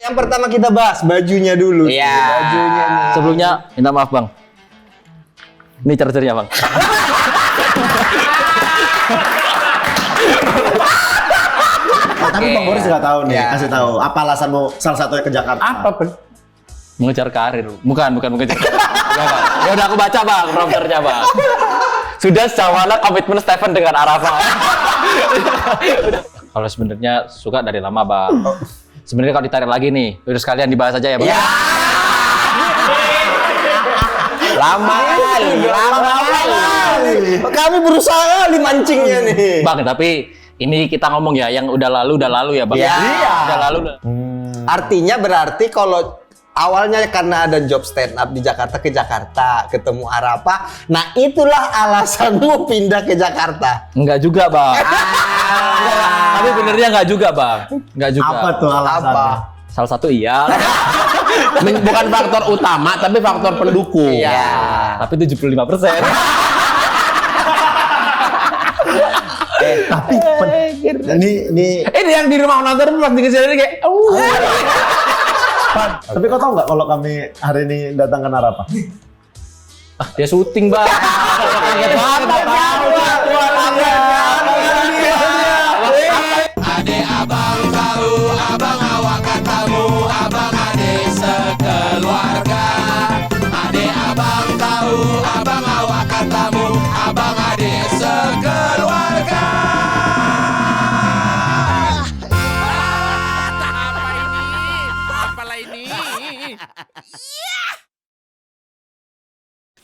Yang pertama kita bahas bajunya dulu. Iya. Bajunya nih. Sebelumnya minta maaf Bang. Ini chargernya Bang. Tapi Bang Boris nggak tahu nih, kasih tahu apa alasanmu salah satunya ke Jakarta? Apa pun? Mengejar karir. Bukan mengejar karir. Ya udah aku baca Bang, prompternya Bang. Sudah sejauh mana komitmen Stephen dengan Arafa? Kalau sebenarnya suka dari lama Bang. Sebenarnya kalau ditarik lagi nih, udah sekalian dibahas aja ya Bang. Lama kali. Kami berusaha mancingnya nih. Bang, tapi ini kita ngomong ya, yang udah lalu ya Bang. Iya. Udah lalu. Artinya berarti kalau awalnya karena ada job stand up di Jakarta ke Jakarta, ketemu Arafa, nah itulah alasanmu pindah ke Jakarta. Enggak juga Bang. Tapi benernya enggak juga Bang. Enggak juga. Apa tuh alasannya? Salah satu iya. Bukan faktor utama, tapi faktor pendukung. Iya. Tapi 75%. Tapi Ini yang di rumah nonton pas dikasih kayak tapi kau tahu nggak kalau kami hari ini datang ke Arafa? Dia syuting Bang. Ade abang tahu, abang awak katamu, abang ade sekeluarga. Ade abang tahu, abang awak katamu, abang ade sekeluarga. Apalah ini?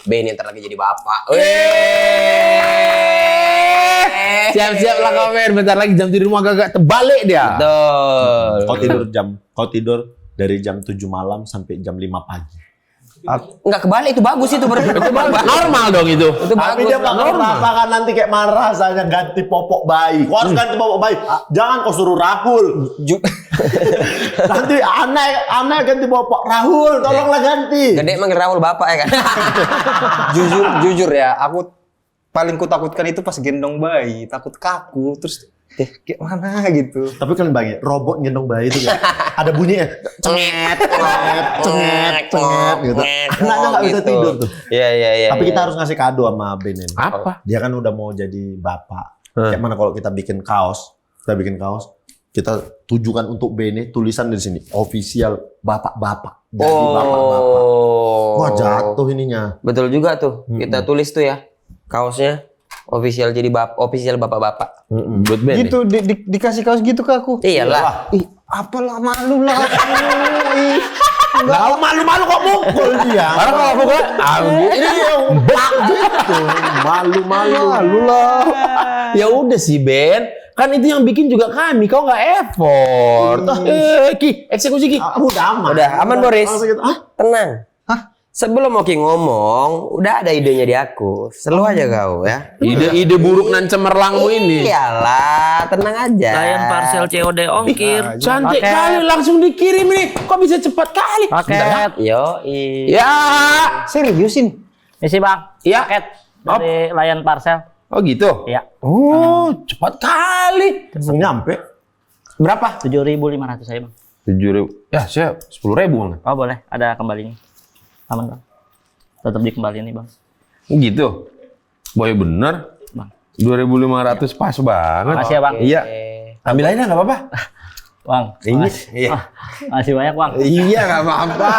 Ben yang ntar lagi jadi bapak. Siap-siap lah komen, bentar lagi jam tidur rumah agak terbalik dia. Betul. Kau tidur dari jam 7 malam sampai jam 5 pagi. Enggak kebalik, itu bagus itu normal dong itu. Itu Tapi bagus. dia bakal merasakan nanti kayak marah rasanya ganti popok bayi. Kau harus ganti popok bayi. Jangan kau suruh Rahul. Nanti aneh ganti popok. Rahul, tolonglah ganti. Gede manggil Rahul bapak ya kan. Jujur ya, aku paling kutakutkan itu pas gendong bayi, takut kaku, terus kayak mana gitu. Tapi kalian bayangin, robot gendong bayi itu kan ada bunyinya. Cenget gitu. Anaknya nggak bisa tidur tuh. Iya. Tapi kita harus ngasih kado sama Ben ini. Apa? Dia kan udah mau jadi bapak. Kayak mana kalau kita bikin kaos, kita tujukan untuk Bene tulisan di sini official bapak-bapak. Jadi bapak-bapak. Wah, jatuh ininya. Betul juga tuh. Kita tulis tuh ya kaosnya official jadi official bapak-bapak. Buat Ben. Gitu dikasih kaos gitu ke aku. Iyalah. Ih, apalah malu lah. Enggak malu-malu kok mukul dia. Orang kalau aku kan Ini yang gitu. Malu-malu lah. ya udah sih Ben. Kan itu yang bikin juga kami, kau nggak effort. Eksekusi Ki. Udah aman. Udah aman Boris. Langsung gitu. Tenang. Sebelum Oki ngomong, udah ada idenya di aku. Selalu aja kau ya. Ide-ide buruk nan cemerlangmu ini. Iyalah, tenang aja. Layan parcel COD ongkir. Cantik kali langsung dikirim nih. Kok bisa cepat kali? Paket. Yo, Ya. Seriusin? Isi Bang. Iya. Paket dari Layan Parcel. Oh gitu. Iya. Oh, cepat kali. Langsung nyampe. Berapa? 7.500 saya Bang. 7.000. Ya, saya 10.000 Bang. Oh boleh, ada kembalinya. Aman Bang. Tetap dikembaliin nih Bang. Oh gitu. Boy bener. Bang. 2.500 pas banget. Makasih ya Bang. Iya. Ambil aja nggak apa-apa. Bang. Iya. Masih banyak Bang. Iya nggak apa-apa.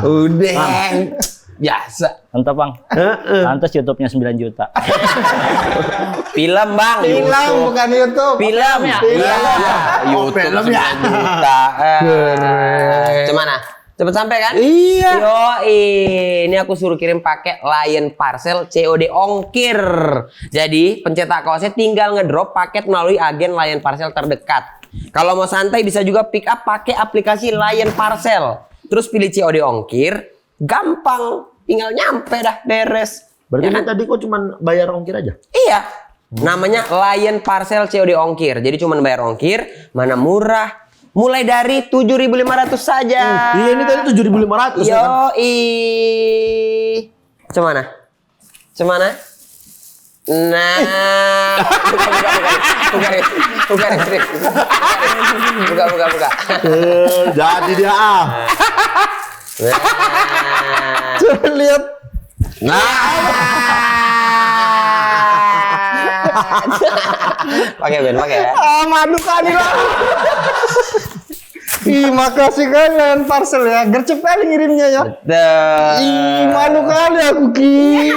Udah. Biasa. Mantap Bang. Pantes YouTube-nya 9 juta. film Bang. Film bukan YouTube. Film ya? Iya. YouTube film ya. 9 juta. Gimana? Cepet sampai kan? Iya. Yoi, ini aku suruh kirim pakai Layan Parcel COD ongkir. Jadi pencetak kaosnya tinggal ngedrop paket melalui agen Layan Parcel terdekat. Kalau mau santai bisa juga pick up pakai aplikasi Layan Parcel. Terus pilih COD ongkir, gampang, tinggal nyampe dah beres. Berarti Ya ini kan? tadi kok cuman bayar ongkir aja? Iya. Namanya Layan Parcel COD ongkir. Jadi cuma bayar ongkir, mana murah. Mulai dari 7.500 saja. Iya, ini tadi 7.500 ya kan? Yoi. Cemana? Nah, buka. Jadi dia ah. Coba lihat. Pakai ya. Madu kali lah. Ih, makasih kalian parcel ya. Gercep kali ngirimnya ya. Ih, malu kali aku Ki.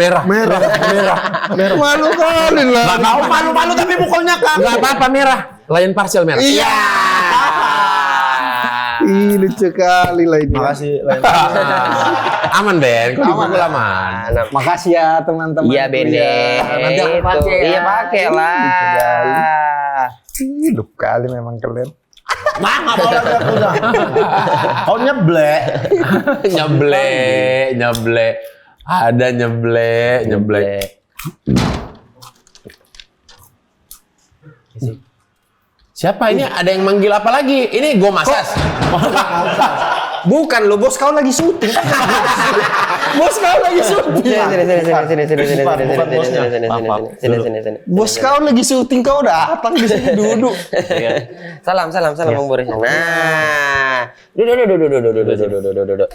Merah. Malu kali lah. Nggak tahu malu-malu tapi mukulnya kan. Nggak apa-apa merah. Lion parcel merah. Iya. Ih, lucu kali lah ini. Makasih. Aman Ben, kok dipukul aman. Makasih ya teman-teman. Iya Bene. Nanti aku pakai. Ya. Iya pakai lah. Hidup kali memang kalian. Nggak mau lagi aku udah. Kau nyeblek. Nyeblek. Ada nyeblek. Siapa ini? Ada yang manggil apa lagi? Ini gue masas. Bukan lo, bos kau lagi syuting. Bos kau lagi syuting. Sini. Bos kau lagi syuting, kau datang di sini duduk. Salam Bang Boris. Nah. Duduk.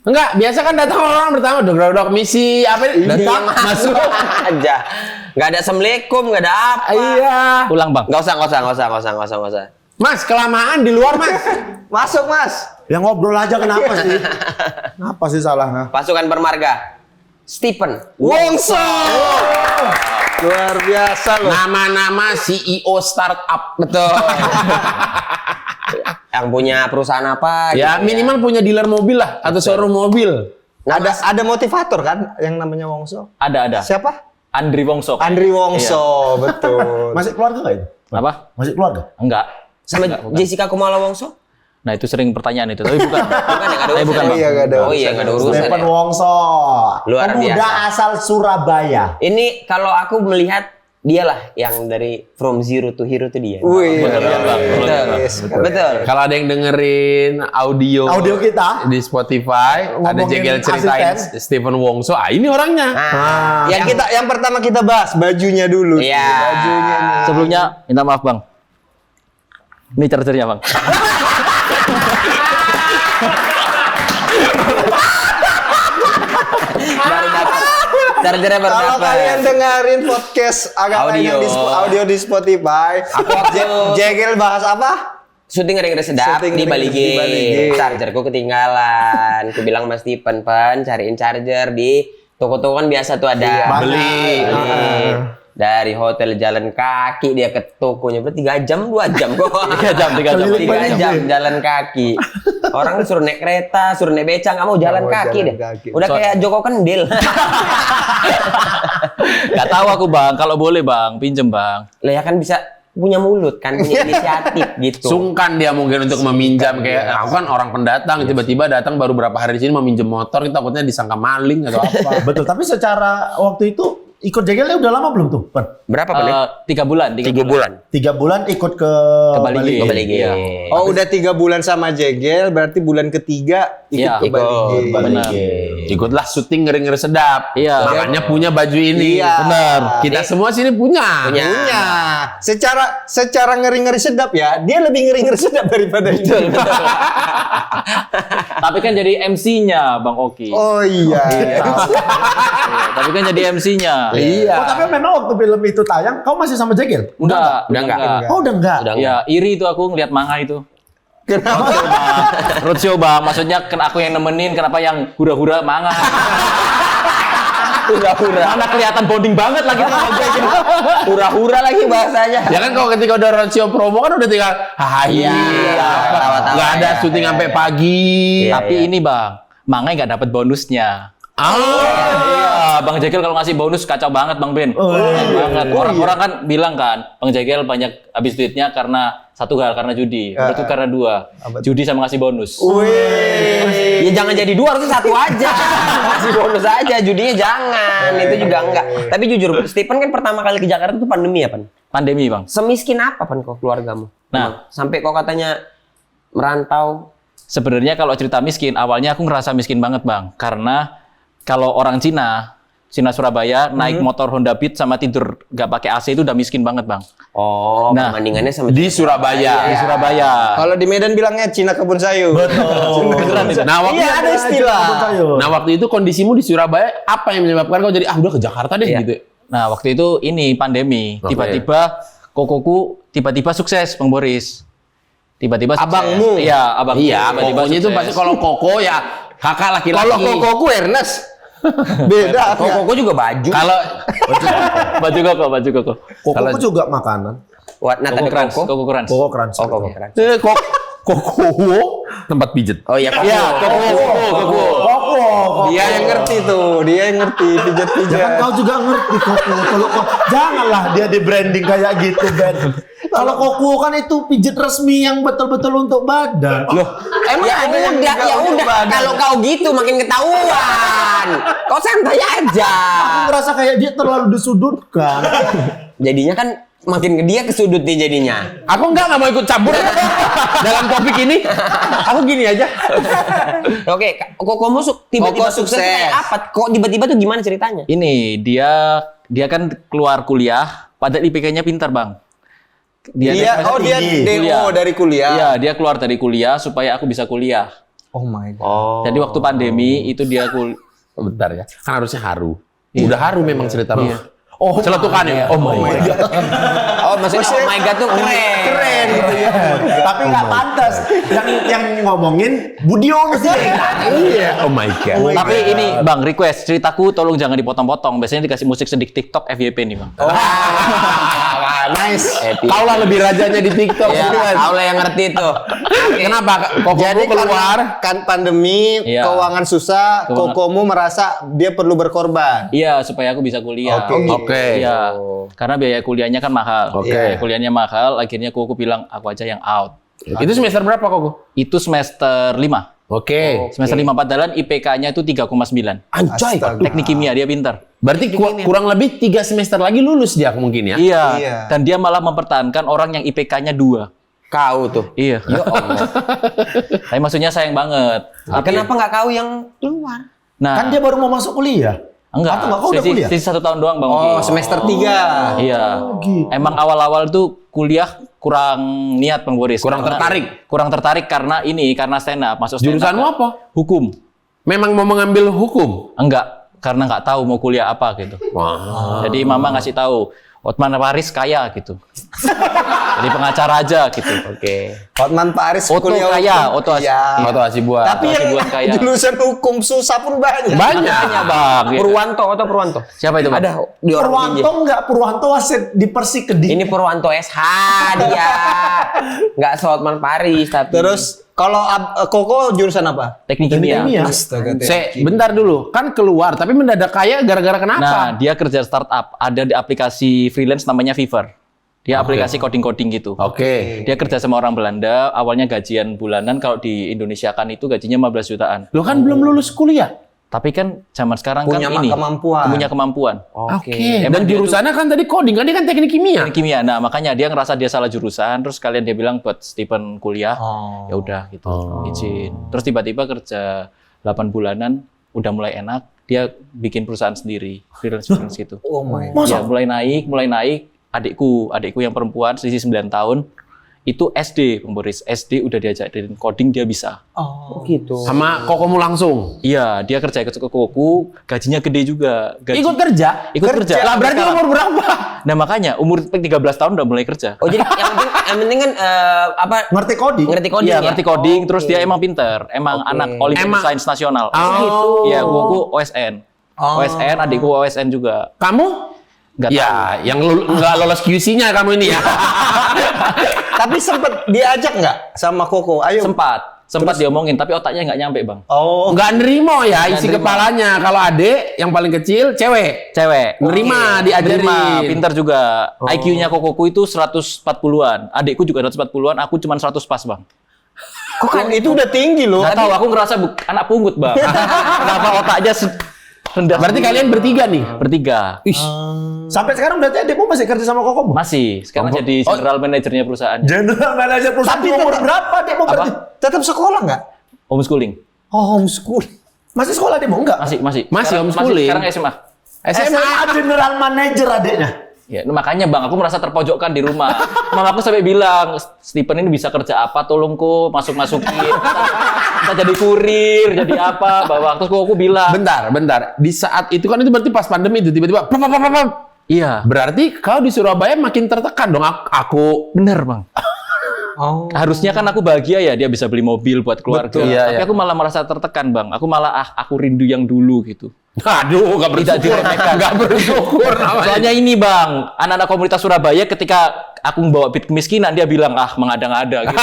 Enggak, biasa kan datang orang pertama dok misi apa datang masuk aja. Enggak ada assalamualaikum, enggak ada apa. Iya. Pulang bang. Enggak usah. Mas, kelamaan di luar, Mas. Masuk, Mas. Ya ngobrol aja kenapa sih? Apa sih salahnya? Pasukan Bermarga. Stephen Wongso. Luar biasa loh. Nama-nama CEO startup. Betul. Yang punya perusahaan apa? Ya, gitu minimal punya dealer mobil lah atau showroom mobil. Ada motivator kan yang namanya Wongso? Ada. Siapa? Andri Wongso. Andri Wongso, betul. Masih keluarga nggak itu? Apa? Masih keluarga? Enggak. Sama Jessica Kumala Wongso? Nah itu sering pertanyaan itu, tapi bukan. Bukan ya, nggak ada Bukan, urusan. Bang. Iya, nggak ada Oh iya, nggak ada urusan. Stephen Ya. Wongso. Luar Pemuda biasa. asal Surabaya. Ini kalau aku melihat dialah yang dari from zero to hero itu dia. Wih, Betul, Bang. Betul. Kalau ada yang dengerin audio kita di Spotify, ada ngomongin Jegel ceritain asisten. Stephen Wongso. Ah, ini orangnya. yang pertama kita bahas bajunya dulu. Iya. Bajunya nih. Sebelumnya minta maaf bang. Ini chargernya bang. Baru dapat. Chargernya baru Kalau dapat. kalian dengerin podcast agak lain yang audio di Spotify, Jegel bahas apa? Syuting ngeri sedap Syuting di ngeri- Bali di Bali G. Chargerku ketinggalan. Aku bilang Mas Stephen, cariin charger di toko-toko kan biasa tuh ada. Iya. Beli. Dari hotel jalan kaki dia ke tokonya berarti 3 jam 2 jam kok. 3 jam. 3 jam jalan kaki. Orang suruh naik kereta, suruh naik beca, nggak mau jalan mau kaki jalan deh. kaki. Udah kayak Joko Kendil. Gak tahu aku bang. Kalau boleh bang, pinjem bang. Lah ya kan bisa punya mulut kan, punya inisiatif gitu. Sungkan dia mungkin untuk meminjam kayak aku kan orang pendatang tiba-tiba datang baru berapa hari di sini mau minjem motor, kita takutnya disangka maling atau apa. Betul, tapi secara waktu itu ikut Jegelnya udah lama belum tuh? Pan? Berapa Pan? 3 bulan. 3 bulan. 3 bulan ikut ke Bali. Ke Bali G. Iya. Oh, udah 3 bulan sama Jegel, berarti bulan ketiga ikut Iya, ke Bali G. Benar. Ikutlah syuting ngeri-ngeri sedap. Iya. Makanya punya baju ini. Iya. Benar. Kita semua sini punya. Punya. Secara ngeri-ngeri sedap ya, dia lebih ngeri-ngeri sedap daripada itu. Tapi kan jadi MC-nya Bang Oki. Oh iya. Iya, tapi kan jadi MC-nya. Iya. Oh, tapi memang waktu film itu tayang, kau masih sama Jegel? Udah enggak. Oh, udah enggak? Udah Ya, iri itu aku ngeliat manga itu. Kenapa? Roadshow bang, maksudnya aku yang nemenin, kenapa yang hura-hura manga? Hura-hura. Mana kelihatan bonding banget lagi tuh sama Jegel. Hura-hura lagi bahasanya. Ya kan kalau ketika udah roadshow promo kan udah tinggal hahaha. Iya, tawa-tawa, Nggak ada ya, syuting sampai pagi. Tapi ini bang, manga nggak dapat bonusnya. Iya, Bang Jegel kalau ngasih bonus kacau banget Bang Ben. Kacau banget. Orang-orang kan bilang kan, Bang Jegel banyak habis duitnya karena satu hal, karena judi. Menurutku karena 2. Judi sama ngasih bonus. Ya jangan jadi 2, harusnya 1 aja. Kasih bonus aja, judinya jangan. Itu juga enggak. Tapi jujur, Stephen kan pertama kali ke Jakarta itu pandemi ya, Pan? Pandemi Bang. Semiskin apa, Pan, kok keluargamu? Nah. Sampai kok katanya merantau. Sebenarnya kalau cerita miskin, awalnya aku ngerasa miskin banget Bang. Karena kalau orang Cina Cina Surabaya, naik motor Honda Beat sama tidur gak pakai AC itu udah miskin banget, Bang. Oh, Nah, perbandingannya sama Di Surabaya. Di Surabaya. Kalau di Medan bilangnya Cina kebun sayur. Nah, waktu Iya, ada istilah. Nah, waktu itu kondisimu di Surabaya apa yang menyebabkan kau jadi udah ke Jakarta deh Iya. gitu. Nah, waktu itu ini pandemi. Oke. Tiba-tiba kokoku tiba-tiba sukses, Bang Boris. Tiba-tiba sukses. Abangmu? Iya, abang. Iya, tiba-tiba pokoknya itu sukses. pasti kalau Koko ya kakak laki-laki. Kalau kokoku Ernest. Beda. Koko juga baju. Kalau baju koko. Koko juga makanan. What not Koko ada crunch, koko? koko crunch. Koko crunch. Oh, koko keren. Koko tempat pijet. Oh iya, koko. Iya, koko. Dia yang ngerti tuh, dia yang ngerti pijat-pijat. Jangan kau juga ngerti Koko. Kalau kau janganlah dia di branding kayak gitu, Ben. Kalau Koko kan itu pijat resmi yang betul-betul untuk badan. Emang Ya ada yang udah, juga ya untuk udah. badan? Kalau kau gitu makin ketahuan. Kau santai aja. Aku ngerasa kayak dia terlalu disudutkan. Jadinya kan makin ke dia kesudut nih jadinya. Aku nggak mau ikut campur dalam topik ini. Aku gini aja. Oke, kok kamu tiba-tiba Koko sukses sukses. kayak apa? Kok tiba-tiba tuh gimana ceritanya? Ini dia kan keluar kuliah, padahal IPK-nya pintar, Bang. Dia tinggi. DO Kuliah. dari kuliah. Iya, dia keluar dari kuliah supaya aku bisa kuliah. Oh my god. Oh. Jadi waktu pandemi itu dia Bentar ya. Kan harusnya haru. Udah haru memang cerita lu. Oh, Celetukan ya. Oh my god. Oh, maksudnya oh my god tuh keren. keren gitu ya. Tapi nggak pantas. Yang ngomongin Budiono sih. Iya. Oh my god. Tapi ini Bang, request ceritaku tolong jangan dipotong-potong. Biasanya dikasih musik sedikit TikTok FYP nih, Bang. Nice. Kau lah lebih rajanya di TikTok. Ya, gitu kan. kau lah yang ngerti tuh. Kenapa Koko Jadi keluar? kan pandemi, Iya. keuangan susah, Keuangan- kokomu merasa dia perlu berkorban. Iya, supaya aku bisa kuliah. Oke. Iya. Karena biaya kuliahnya kan mahal. Oke. Biaya kuliahnya mahal, akhirnya aku bilang aku aja yang out. Itu semester berapa Koko? Itu semester 5. Oke. Semester 5 padahal IPK-nya itu 3,9. Anjay. Teknik kimia dia pintar. Berarti kurang lebih 3 semester lagi lulus dia mungkin ya? Iya. Iya. Dan dia malah mempertahankan orang yang IPK-nya 2. Kau tuh. Iya. Ya Allah. Tapi maksudnya sayang banget. Ya, kenapa nggak kau yang keluar? Nah, Kan dia baru mau masuk kuliah. enggak. Atau enggak, kau udah kuliah? Sisi 1 tahun doang, Bang. Oh, Oki. semester 3. Iya. Emang awal-awal tuh kuliah kurang niat, Bang Boris. Kurang Karena- tertarik? Kurang tertarik karena stand up. Masuk stand up. Jurusanmu apa? Hukum. Memang mau mengambil hukum? Enggak, karena nggak tahu mau kuliah apa gitu. Wah. Jadi mama ngasih tahu, Hotman Paris kaya gitu. Jadi pengacara aja gitu. Oke. Hotman Paris Oto kuliah kaya, hukum. Oto Iya. Atau Hasibuan. Tapi Oto yang Hasibuan kaya. jurusan hukum susah pun banyak. banyak. Bang. Gitu. Purwanto atau Purwanto? Siapa itu, Bang? Ada di orang Purwanto pinggir. enggak, Purwanto wasit di Persik Kediri. Ini Purwanto SH dia. Nggak Hotman Paris tapi. Terus kalau Koko jurusan apa? Teknik kimia. Kimia. Astaga. Bentar dulu. Kan keluar, tapi mendadak kaya gara-gara kenapa? Nah, dia kerja startup. Ada di aplikasi freelance namanya Fiverr. Dia aplikasi coding-coding gitu. Oke. Dia kerja sama orang Belanda, awalnya gajian bulanan, kalau di Indonesia kan itu gajinya 15 jutaan. Lo kan belum lulus kuliah. Tapi kan zaman sekarang Punya kan ini kemampuan. punya kemampuan. Oke. Emang Dan dia jurusannya kan tadi coding, kan dia kan teknik kimia. Teknik kimia. Nah, makanya dia ngerasa dia salah jurusan, terus kalian dia bilang buat stipend kuliah. Oh. Ya udah gitu, izin. Terus tiba-tiba kerja 8 bulanan, udah mulai enak, dia bikin perusahaan sendiri, freelance gitu. Oh my. Ya, mulai naik. Adikku yang perempuan, selisih 9 tahun, itu SD, Bang Boris. SD udah diajarin coding, dia bisa. Oh gitu. Sama kokomu langsung. Iya, dia kerja ke Koku, gajinya gede juga. Ikut kerja? Ikut kerja. Lah berarti Sekarang. umur berapa? Nah makanya, umur 13 tahun udah mulai kerja. Oh jadi yang penting kan apa? Ngerti coding. Ngerti coding Iya, ya? ngerti coding, Oh, terus oke. dia emang pinter. Emang anak Olimpiade Emang- Sains Nasional. Oh, gitu. Iya, gua OSN. OSN, adikku OSN juga. Kamu? Nggak tahu. Ya, yang nggak lolos QC-nya kamu ini ya. Tapi sempet diajak nggak sama Koko? Ayo. Sempat diomongin, tapi otaknya nggak nyampe, Bang. Oh. Nggak nerimo ya Nggak isi nerimo. kepalanya. Kalau adik yang paling kecil cewek. Cewek. Nerima, Oke. diajarin. Nerima, pinter juga. IQ-nya Kokoku itu 140-an. Adikku juga 140-an, aku cuma 100 pas, Bang. Kok kan itu udah tinggi loh. Nggak tahu, aku ngerasa anak pungut, Bang. Kenapa otaknya rendah? Berarti kalian bertiga nih. bertiga. Sampai sekarang berarti adikmu masih kerja sama Kokomu? Masih. Sekarang jadi general manajernya perusahaan. General manager perusahaan. Tapi umur tetap- berapa adikmu berarti? Tetap sekolah nggak? Homeschooling. Oh, homeschool. Masih sekolah adikmu? Enggak. Masih. Masih Sekarang- homeschooling. Sekarang SMA. SMA general manager adiknya. Ya, makanya Bang, aku merasa terpojokkan di rumah. Mama aku sampai bilang, Stephen ini bisa kerja apa? Tolong kok masuk-masukin. Kita jadi kurir, jadi apa? Bawa terus aku bilang. Bentar. Di saat itu kan itu berarti pas pandemi itu tiba-tiba. Iya, Berarti kau di Surabaya makin tertekan dong. Aku bener Bang. Oh. Harusnya kan aku bahagia ya, dia bisa beli mobil buat keluarga. Betul, iya, Tapi iya. aku malah merasa tertekan Bang. Aku malah aku rindu yang dulu gitu. Aduh, gak Tidak bersyukur. diremehkan. Gak bersyukur namanya. Soalnya ini Bang, anak-anak komunitas Surabaya ketika aku membawa beat kemiskinan, dia bilang, mengada-ngada gitu.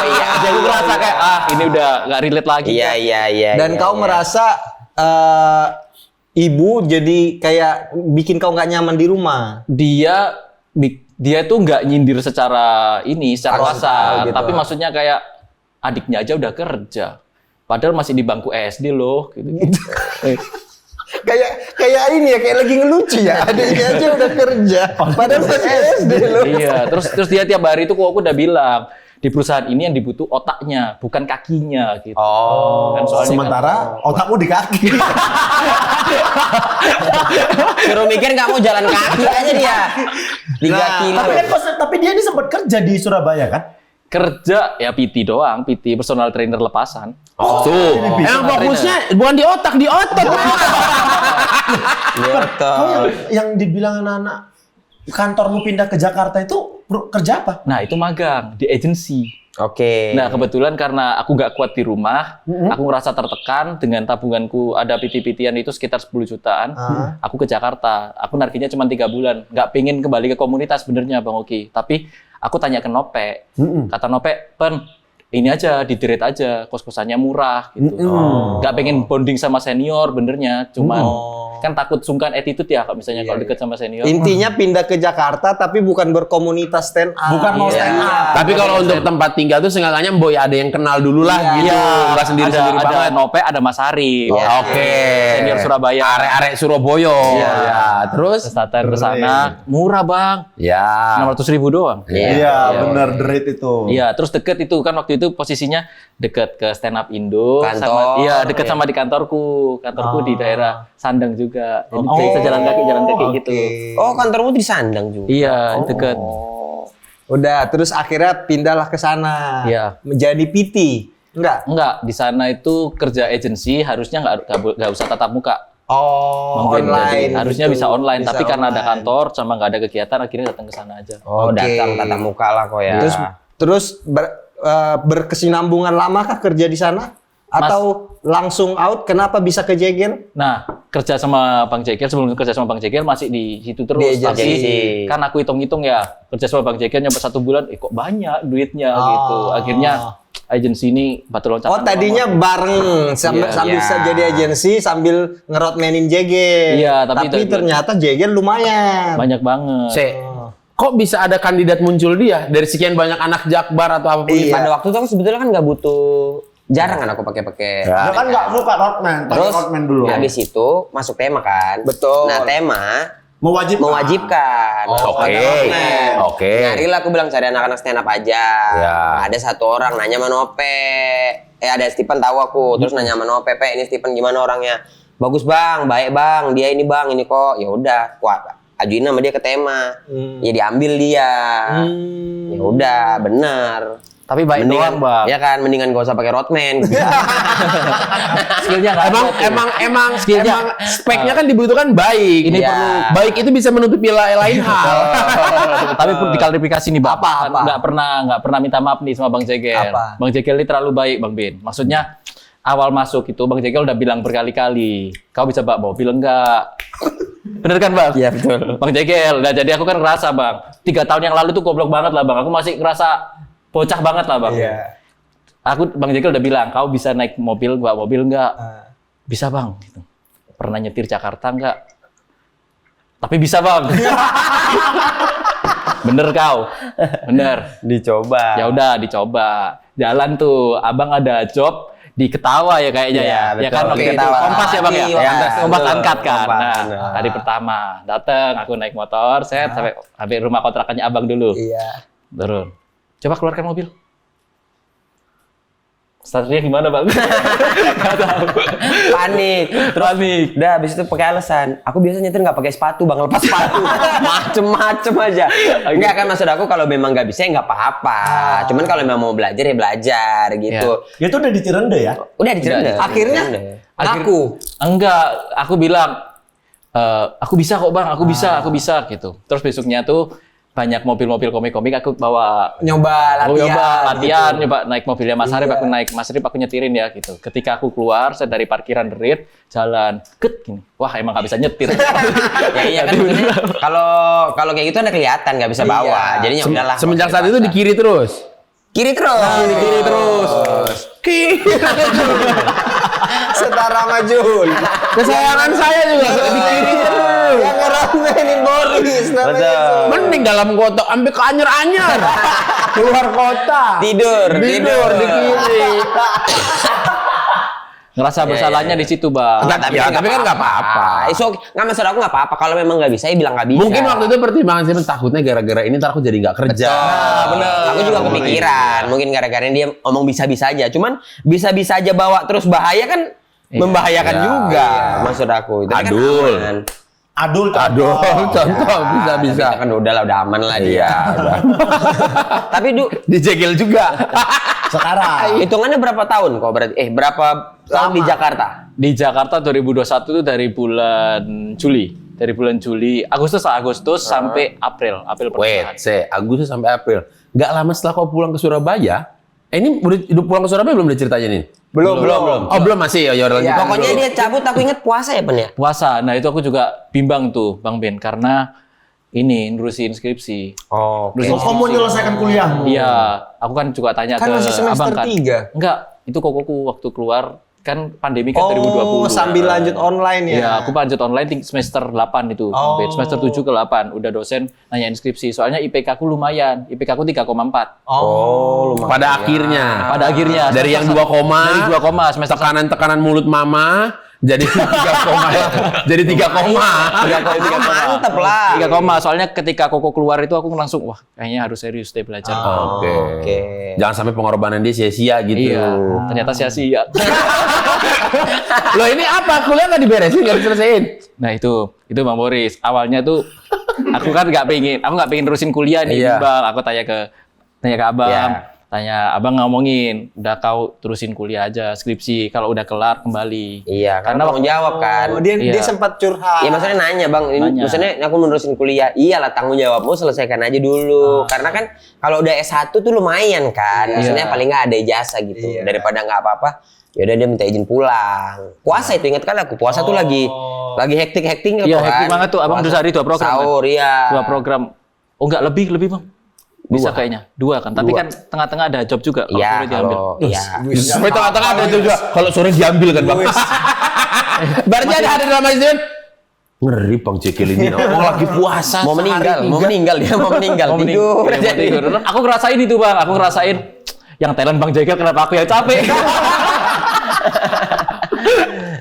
iya. Jadi aku merasa kayak, ini udah gak relate lagi. Iya. Dan kau merasa ibu jadi kayak bikin kau nggak nyaman di rumah. Dia tuh nggak nyindir secara Kasar kasar, gitu. tapi maksudnya kayak adiknya aja udah kerja. Padahal masih di bangku SD loh. Gitu. kayak ini ya, kayak lagi ngelucu ya. Adiknya aja udah kerja. Padahal masih SD loh. Iya, terus dia tiap hari itu aku udah bilang, di perusahaan ini yang dibutuh otaknya, bukan kakinya gitu. Oh. Kan soalnya Sementara otakmu di kaki. Suruh mikir nggak mau jalan kaki aja dia. 3 kilo. Tapi dia ini sempat kerja di Surabaya kan? kerja ya PT doang, PT personal trainer lepasan. Tuh, emang fokusnya bukan di otak, di otot. Kau yang dibilang anak-anak kantormu pindah ke Jakarta itu kerja apa? Nah, itu magang di agensi. Oke. Nah, kebetulan karena aku nggak kuat di rumah, aku ngerasa tertekan dengan tabunganku ada PT-PTan itu sekitar 10 jutaan. Aku ke Jakarta, aku narkinya cuma 3 bulan. Nggak pengen kembali ke komunitas sebenarnya Bang Oki. Tapi aku tanya ke Nope, kata Nope, Pen, ini aja, di-direct aja, kos-kosannya murah gitu. Nggak pengen bonding sama senior benernya, cuman kan takut sungkan attitude ya kalau misalnya kalau deket sama senior. Intinya pindah ke Jakarta tapi bukan berkomunitas stand up. Bukan mau stand up. Tapi kalau untuk tempat tinggal tuh seenggaknya boy ada yang kenal dulu lah gitu. Enggak sendiri-sendiri ada banget. Nope, ada Mas Arif. Oke. Senior Surabaya. Arek-arek Surabaya. Iya. Ya, terus Starter ke sana, murah Bang. ya. 600.000 doang. Iya, benar the rate itu. Iya, terus deket itu kan waktu itu posisinya deket ke stand up Indo, Kantor, sama deket sama di kantorku di daerah Sandang juga. Jadi bisa jalan kaki gitu. Oh, kantormu di Sandang juga. Iya, deket. Udah, terus akhirnya pindahlah ke sana. Iya. Menjadi PT. Enggak, di sana itu kerja agensi harusnya nggak usah tatap muka. Oh, Mungkin online. jadi harusnya gitu. bisa online, Bisa tapi karena ada online. kantor sama nggak ada kegiatan akhirnya datang ke sana aja. Oh, Oke. datang tatap muka lah kok ya. Terus berkesinambungan lama kah kerja di sana? Atau langsung out? Kenapa bisa ke Jegel? Nah, kerja sama Bang Jegel, sebelum kerja sama Bang Jegel masih di situ terus. Di Tapi agensi. kan aku hitung-hitung ya, kerja sama Bang Jegel nyampe 1 bulan, kok banyak duitnya gitu. Akhirnya agensi ini batu loncatan. Oh, tadinya bareng sambil Iya. jadi agensi sambil ngerotmanin Jegel. Iya, tapi ternyata Jegel lumayan. banyak banget. Kok bisa ada kandidat muncul dia dari sekian banyak anak Jakbar atau apapun itu? Pada waktu itu aku sebetulnya kan nggak butuh, jarang kan aku pakai. Dia kan nggak suka Rodman, pakai Terus Rodman dulu. habis itu masuk tema kan. Betul. Nah, tema Mewajibkan. Oke. Nyarilah aku bilang cari anak-anak stand up aja. Ya. Ada 1 orang nanya sama Nope. Ada Stephen tahu aku. Terus nanya sama Nope, ini Stephen gimana orangnya? Bagus Bang, baik Bang. Dia ini Bang, ini kok. Ya udah, ajuin nama dia ke tema. Ya diambil dia. Ya udah, bener. Tapi baik doang, Bang. Ya kan, mendingan gak usah pakai Rodman. Skillnya nggak ada tuh. Emang speknya kan dibutuhkan baik. Ini Iya. perlu Baik itu bisa menutupi lain hal. tapi perlu diklarifikasi nih Bang. Apa? Nggak pernah minta maaf nih sama Bang Jegel. Apa? Bang Jegel ini terlalu baik Bang Bin. Maksudnya awal masuk itu Bang Jegel udah bilang berkali-kali, kau bisa bawa mobil enggak? Bener kan Bang? Iya betul. Bang Jegel. Nah jadi aku kan ngerasa Bang, 3 tahun yang lalu tuh goblok banget lah Bang. Aku masih ngerasa bocah banget lah Bang. Iya. Bang Jegel udah bilang, kau bisa naik mobil, bawa mobil enggak? Bisa Bang. Gitu. Pernah nyetir Jakarta enggak? Tapi bisa Bang. Bener kau, bener. Dicoba. Ya udah dicoba. Jalan tuh, abang ada job di Ketawa ya kayaknya Iya, ya. Ya betul. kan waktu Di itu Ketawa. Kompas ya Bang ya. Iya, Kompas betul. angkat kan. Kompas, Nah, benar. hari pertama datang aku naik motor, sampai rumah kontrakannya abang dulu. Iya. Turun. Coba keluarkan mobil. Startnya gimana bang? Nggak tahu. Panik. Terus udah habis itu pakai alasan. Aku biasa nyetir nggak pakai sepatu bang, lepas sepatu. Macem-macem aja. Enggak kan maksud aku kalau memang nggak bisa ya nggak apa-apa. Cuman kalau memang mau belajar ya belajar gitu. Ya itu udah di Tirende ya? Udah dicerita. Akhirnya aku Enggak, aku bilang aku bisa kok bang, aku bisa gitu. Terus besoknya tuh banyak mobil-mobil komik-komik aku bawa. nyoba Aku latihan. nyoba naik mobilnya Mas Arif, aku naik Mas Arif, aku nyetirin ya gitu. Ketika aku keluar, saya dari parkiran Derit, jalan, gini. Wah emang nggak bisa nyetir. Ya iya kan maksudnya kalau kayak gitu anda kelihatan nggak bisa bawa. Jadinya udahlah. Semenjak saat itu di kiri terus. Kiri terus. Kiri terus. Setara Majul. Kesayangan saya juga di kiri terus. Yang ngeramenin Boris namanya. Betul. Mending dalam kota ambil ke anyar-anyar. Keluar kota. Tidur di kiri. Ngerasa bersalahnya di situ bang. Tapi kan nggak apa-apa. Nggak maksud aku nggak apa-apa. Kalau memang nggak bisa, ya bilang nggak bisa. Mungkin waktu itu pertimbangan sih takutnya gara-gara ini ntar aku jadi nggak kerja. Bener. Aku juga kepikiran. Mungkin gara-gara dia ngomong bisa-bisa aja. Cuman bisa-bisa aja bawa terus bahaya kan membahayakan juga. Maksud aku. Itu kan Adul. aman. Adul Contoh bisa-bisa. Kan udah lah, udah aman lah dia. Udah. Tapi Dijegel juga. sekarang. hitungannya berapa tahun kok berarti? Berapa tahun di Jakarta? Di Jakarta 2021 itu dari bulan Juli. Dari bulan Juli, Agustus sampai April pertengahan. Agustus sampai April. Nggak lama setelah kau pulang ke Surabaya, ini udah pulang ke Surabaya belum diceritain nih? Belum. Oh belum masih ya lanjut. Pokoknya dia cabut, aku inget puasa ya Pen ya? Puasa, nah itu aku juga bimbang tuh Bang Ben, karena ini nerusin skripsi. Oh, Nerusin Kau mau menyelesaikan kuliahmu? Iya, aku kan juga tanya Kan ke masih semester abang kan. 3. Enggak, itu kokoku waktu keluar kan pandemi kan 2020. Sambil lanjut online ya. Iya, aku lanjut online semester 8 itu. Oh. Semester 7 ke 8 udah dosen nanya inskripsi. Soalnya IPK aku lumayan. IPK aku 3,4. Oh, lumayan. Pada akhirnya. Pada akhirnya Dari yang 2 dari 2 koma semester tekanan mulut mama jadi 3 koma. Jadi 3 koma. Mantep lah. 3 koma. Soalnya ketika Koko keluar itu aku langsung wah, kayaknya harus serius deh belajar. Oke. Jangan sampai pengorbanan dia sia-sia gitu. Iya, ternyata sia-sia. Loh ini apa? Kuliah nggak diberesin, nggak diselesaiin? Nah itu Bang Boris. Awalnya tuh aku kan nggak pengen terusin kuliah nih, Iya. Bang. Aku tanya ke abang, Iya. tanya abang ngomongin, udah kau terusin kuliah aja skripsi. Kalau udah kelar kembali. Iya, karena tanggung jawab kan. Oh, dia Iya. sempat curhat. Iya maksudnya nanya bang, ini Nanya. maksudnya aku menerusin kuliah, iyalah tanggung jawabmu selesaikan aja dulu. Karena kan kalau udah S1 tuh lumayan kan, maksudnya Iya. paling nggak ada ijazah gitu. Iya. Daripada nggak apa-apa, yaudah dia minta izin pulang. Puasa itu ingat kali aku, puasa tuh lagi hektik-hektiknya Iya, tuh hektik kan. banget tuh. Abang Puasa, udah sehari 2 program. Sahur, iya. 2 program. Oh enggak, lebih Bang. Bisa kayaknya. 2 kan. Tapi kan tengah-tengah ada job juga kalau Iya, sore diambil. kalau iya. Sampai tengah-tengah ada juga. Kalau sore diambil kan bang. Berarti ada dalam izin. Ngeri bang Cekil ini. Orang lagi puasa. Mau meninggal dia mau meninggal. Mau Tidur. Iya, mau tidur. Aku ngerasain itu Bang. Aku ngerasain yang talent Bang Jegel kenapa aku yang capek.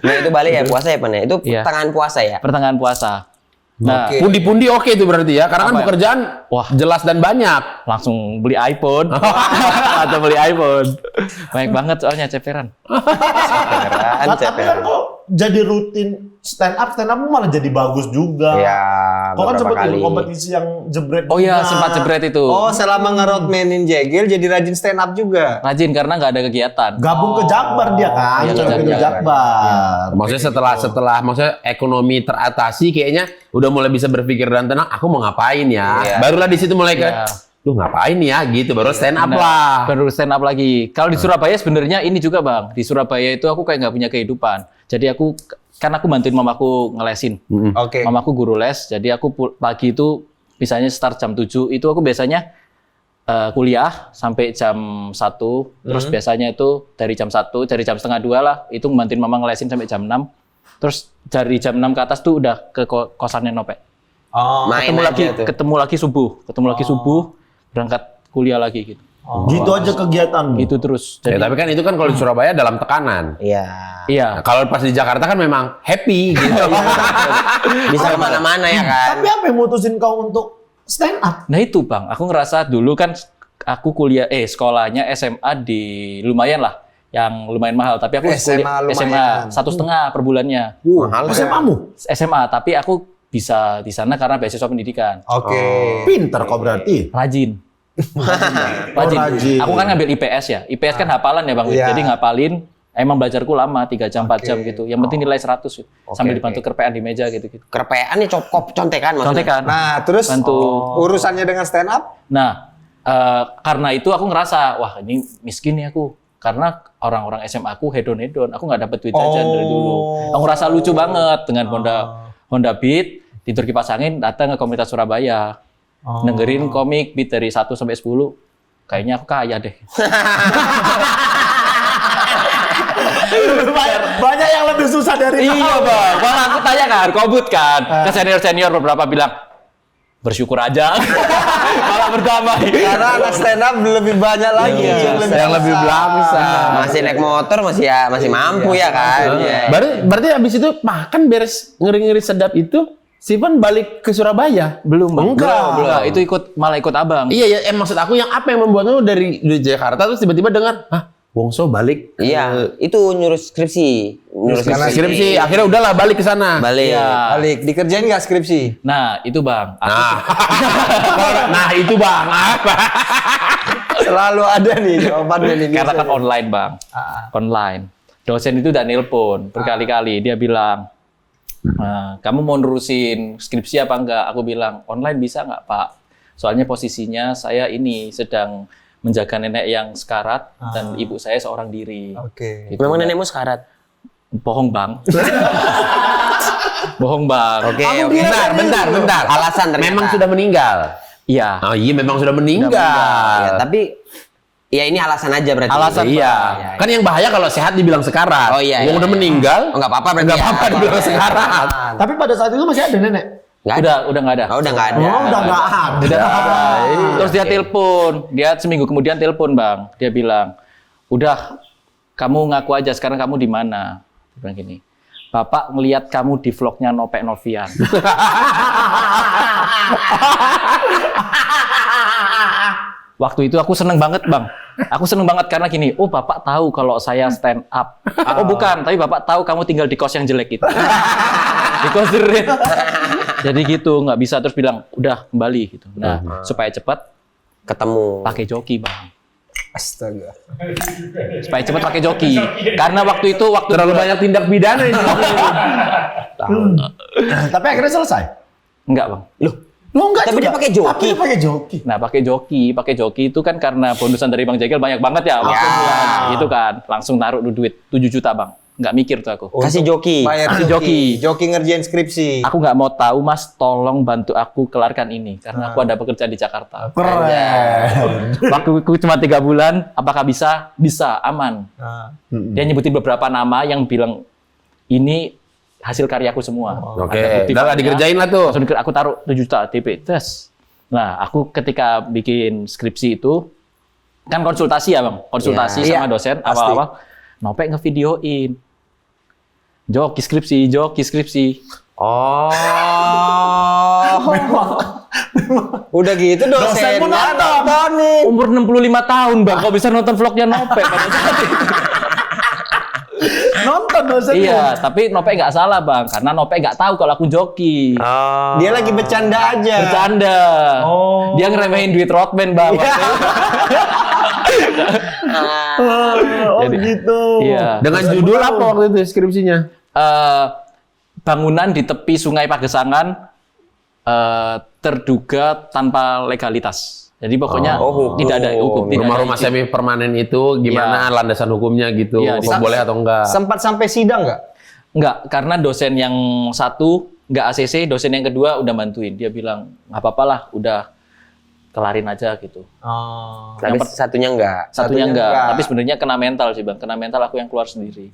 Nah itu balik ya puasa ya Pan ya? Itu Iya. pertengahan puasa ya? Pertengahan puasa. Nah, Pundi-pundi oke itu berarti ya. Karena kan Apa ya? pekerjaan Wah. jelas dan banyak. langsung beli iPhone. Atau beli iPhone. Banyak banget soalnya ceperan. Nah, tapi kan kok jadi rutin stand up malah jadi bagus juga. Iya. Kok kan beberapa sempat kali. ikut kompetisi yang jebret. Oh iya, juga. sempat jebret itu. Oh, selama ngeroadmanin Jegel jadi rajin stand up juga. Rajin karena nggak ada kegiatan. Gabung ke Jakbar dia kan, Iya, cocok ke ke Jakbar. Maksudnya setelah maksudnya ekonomi teratasi kayaknya udah mulai bisa berpikir dan tenang. Aku mau ngapain ya? Iya. Barulah di situ mulai ke, Iya. duh ngapain ya? Gitu baru stand up Benar. lah. Baru stand up lagi. Kalau di Surabaya sebenarnya ini juga Bang. Di Surabaya itu aku kayak nggak punya kehidupan. Jadi aku bantuin mamaku ngelesin. Oke. Mamaku guru les. Jadi aku pagi itu misalnya start jam 7 itu aku biasanya kuliah sampai jam 1. Terus biasanya itu dari jam 1, dari jam setengah 2 lah itu bantuin mama ngelesin sampai jam 6. Terus dari jam 6 ke atas tuh udah ke kosannya Nopek. Oh, Main Ketemu lagi subuh, berangkat kuliah lagi gitu. Gitu aja kegiatan. Gitu terus. Ya, Jadi tapi kan itu kan kalau di Surabaya dalam tekanan. Iya. iya. Nah, kalau pas di Jakarta kan memang happy gitu. Bisa kemana-mana ya kan? Tapi apa yang mutusin kau untuk stand up? Nah itu Bang, aku ngerasa dulu kan aku sekolahnya SMA di lumayan lah. yang lumayan mahal. Tapi aku SMA lumayan. 1,5 per bulannya. Mahal. SMA-mu? SMA, tapi aku bisa di sana karena beasiswa pendidikan. Oke. Pinter kok berarti. Rajin. Rajin. Aku kan ngambil IPS ya. IPS kan hafalan ya Bang. Iya. Jadi ngapalin. Emang belajarku lama, 3 jam, 4 jam gitu. Yang penting nilai 100 gitu. Sambil dibantu kerpean di meja gitu-gitu. Kerpean ya contekan maksudnya. Contekan. Nah, terus Bantu. urusannya dengan stand up? Nah, karena itu aku ngerasa, wah ini miskin nih aku. Karena orang-orang SMA aku hedon-hedon. Aku nggak dapet duit jajan dari dulu. Aku ngerasa lucu banget dengan Honda Beat. Tidur kipas angin, datang ke komunitas Surabaya. Dengerin komik Beat dari 1 sampai 10. Kayaknya aku kaya deh. Banyak yang lebih susah dari Iya Bang, malah aku tanya kan, kobut kan. Ke senior-senior beberapa bilang, bersyukur aja. Malah berdamai. Karena anak stand up lebih banyak lagi Iya, yang lebih belangsa. Masih naik motor masih mampu ya kan. Iya. Berarti habis itu makan beres ngeri-ngeri sedap itu, Steven balik ke Surabaya? Belum, Bang? Enggak, itu malah ikut abang. Iya, maksud aku yang apa yang membuatmu dari Jakarta terus tiba-tiba dengar, hah, Wongso balik? Iya, itu nyurus skripsi. Karena Skripsi, akhirnya udahlah balik ke sana. Balik. Iya. balik. Dikerjain nggak skripsi? Nah, itu Bang. Aku Nah itu Bang, apa? Selalu ada nih jawabannya nih. karena kan online Bang. Online. Dosen itu udah nelpon berkali-kali. Dia bilang, kamu mau nerusin skripsi apa enggak? Aku bilang, online bisa nggak Pak? Soalnya posisinya saya ini sedang menjaga nenek yang sekarat dan ibu saya seorang diri. Oke. Gitu. Memang nenekmu sekarat. Bohong Bang. Bohong Bang. Oke. Bentar. Alasan ternyata. Memang sudah meninggal. Iya. Oh iya, memang sudah meninggal. Ya, tapi ya ini alasan aja berarti. Alasan, Iya. Iya. Kan yang bahaya kalau sehat dibilang sekarat. Oh, iya, Yang iya, udah iya. meninggal, Oh, nggak apa-apa berarti. nggak apa-apa dibilang sekarat. Tapi pada saat itu masih ada nenek. Nggak ada. Udah nggak ada. Oh, udah nggak ada. Oh, udah nggak ada. Udah nggak ada. Terus dia telepon. Dia seminggu kemudian telepon Bang. Dia bilang, udah kamu ngaku aja sekarang kamu di mana? Dia bilang gini. Bapak ngelihat kamu di vlognya Nopek Novian. Waktu itu aku seneng banget Bang. Aku seneng banget karena gini, oh Bapak tahu kalau saya stand up. Oh bukan, tapi Bapak tahu kamu tinggal di kos yang jelek itu. Di kos jerit. Jadi gitu, nggak bisa terus bilang, udah kembali gitu. Nah, supaya cepat Ketemu. pakai joki Bang. Astaga. Supaya cepat pakai joki. Karena waktu itu Terlalu banyak tindak pidana ini. Tapi akhirnya selesai. enggak Bang. Lo enggak Tapi juga. dia pakai joki. Tapi dia pakai joki. Nah, pakai joki itu kan karena bonusan dari Bang Jegel banyak banget ya. Waktu bulan, gitu kan. Langsung taruh duit 7 juta Bang. Nggak mikir tuh aku. Kasih joki. Bayar Kasih joki. Joki ngerjain skripsi. Aku nggak mau tahu Mas, tolong bantu aku kelarkan ini. Karena aku ada pekerjaan di Jakarta. Keren. Waktuku cuma 3 bulan, apakah bisa? Bisa, aman. Dia nyebutin beberapa nama yang bilang, ini hasil karyaku semua. Oke, Ada bukti udah lah banyak. dikerjain lah tuh. Langsung aku taruh 7 juta DP. Tes. Nah, aku ketika bikin skripsi itu, kan konsultasi ya Bang? Konsultasi sama dosen, awal-awal. Nopek ngevideoin. Joki skripsi. Oh. Udah gitu dosen nontonin. Umur 65 tahun Bang, kok bisa nonton vlognya Nopek? Nonton dosen. Iya, tapi Nopek nggak salah Bang, karena Nopek nggak tahu kalau aku joki. Dia lagi bercanda aja. Bercanda. Dia ngeremehin duit roadman Bang. Oh gitu. Iya. Dengan judul apa waktu itu skripsinya? Bangunan di tepi Sungai Pagesangan terduga tanpa legalitas. Jadi pokoknya tidak ada hukum. tidak ada Rumah-rumah izin. semi permanen itu gimana landasan hukumnya gitu? Iya, Apa boleh atau enggak? Sempat sampai sidang nggak? Enggak, karena dosen yang satu nggak ACC, dosen yang kedua udah bantuin. Dia bilang nggak apa-apa lah, udah kelarin aja gitu. Tapi satunya enggak. Satunya enggak, tapi sebenarnya kena mental sih Bang. Kena mental aku yang keluar sendiri.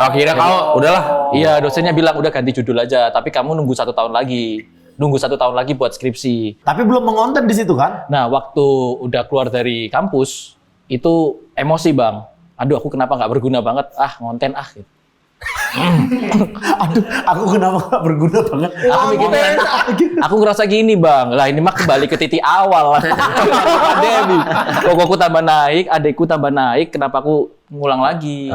Akhirnya kau udahlah. Iya, dosennya bilang udah ganti judul aja, tapi kamu nunggu 1 tahun lagi. Nunggu 1 tahun lagi buat skripsi. Tapi belum mengonten di situ kan? Nah, waktu udah keluar dari kampus, itu emosi Bang. Aduh, aku kenapa nggak berguna banget? Ah, ngonten ah. Gitu. Aduh, aku kenapa gak berguna banget? Aku mikirnya, aku ngerasa gini bang, lah ini mah kembali ke titik awal lah. Pandemi, kokoku tambah naik, adekku tambah naik, kenapa aku ngulang lagi?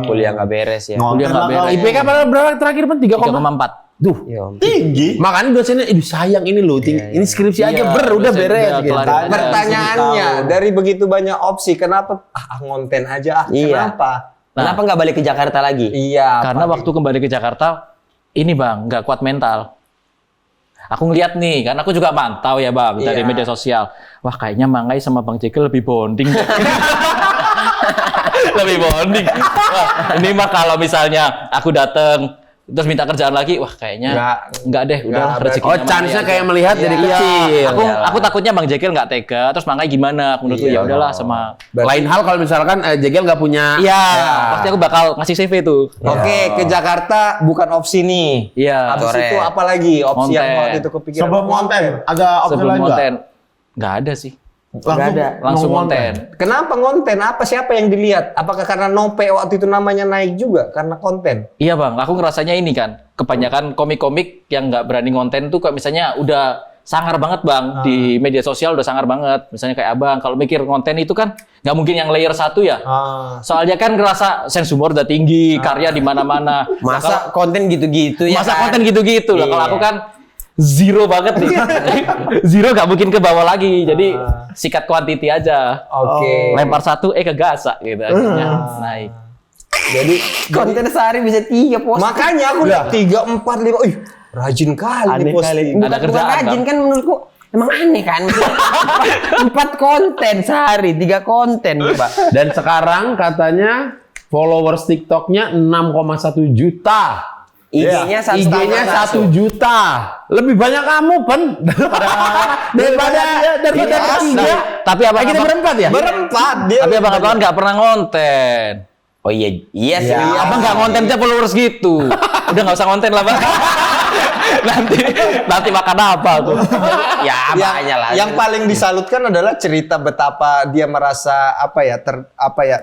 Kuliah nggak beres ya. Kuliah nggak beres. IPK berapa terakhir Pan? 3,4. Duh, tinggi. Makanya dosennya, sayang ini loh, ini skripsi aja udah dosen beres. udah Gitu. kelarin aja. Pertanyaannya, dari begitu banyak opsi, kenapa ngonten aja? Iya. Kenapa? Kenapa nggak balik ke Jakarta lagi? Iya. Karena waktu kembali ke Jakarta, ini bang, nggak kuat mental. Aku ngeliat nih, kan aku juga mantau ya bang, dari Iya. media sosial. Wah kayaknya Mangai sama Bang Jekyll lebih bonding. Lebih bonding. Wah, ini mah kalau misalnya aku dateng terus minta kerjaan lagi, wah kayaknya nggak deh, udah rezekinya. Oh, chance-nya kayak melihat dari Iya, kecil. aku takutnya Bang Jekyll nggak tega, terus Mangai gimana? Menurutku ya udahlah sama. Lain hal kalau misalkan Jekyll nggak punya. Iya, pasti aku bakal ngasih CV tuh. Oke, ke Jakarta bukan opsi nih. Iya. Habis Coret. itu apa lagi opsi yang Konten. waktu itu kepikiran? Sebelum konten, ada opsi Sebelum lain nggak? konten, nggak ada sih. Langsung Langsung konten. Kenapa konten? Apa siapa yang dilihat? Apakah karena Nope waktu itu namanya naik juga karena konten? Iya bang, aku ngerasanya ini kan, kebanyakan komik-komik yang nggak berani konten tuh kayak misalnya udah sangar banget bang, di media sosial udah sangar banget. Misalnya kayak abang, kalau mikir konten itu kan nggak mungkin yang layer 1 ya. Soalnya kan ngerasa sense humor udah tinggi, karya di mana-mana. Masa konten gitu-gitu ya? Masa kan? konten gitu-gitu lah. Kalau Iya. aku kan zero banget nih. Zero nggak mungkin ke bawah lagi. Jadi sikat quantity aja. Oke. Lempar 1, kegasak gitu akhirnya naik. Jadi konten sehari bisa 3 posting. makanya aku lihat 3, 4, 5. Rajin kali Aneh nih posting. Ada Bukan kerjaan, rajin Bang. kan menurutku emang aneh kan. 4 konten sehari, 3 konten Pak. Dan sekarang katanya followers TikToknya 6,1 juta. IG-nya IG-nya 1 juta. Lebih banyak kamu, Pen. Daripada Iya. Tapi abang kita berempat ya? Berempat dia. Tapi abang-abang nggak pernah konten. Oh iya sih. Abang nggak konten aja followers gitu. Udah nggak usah konten lah bang. nanti makan apa tuh? Ya, makanya lah. Yang paling disalutkan adalah cerita betapa dia merasa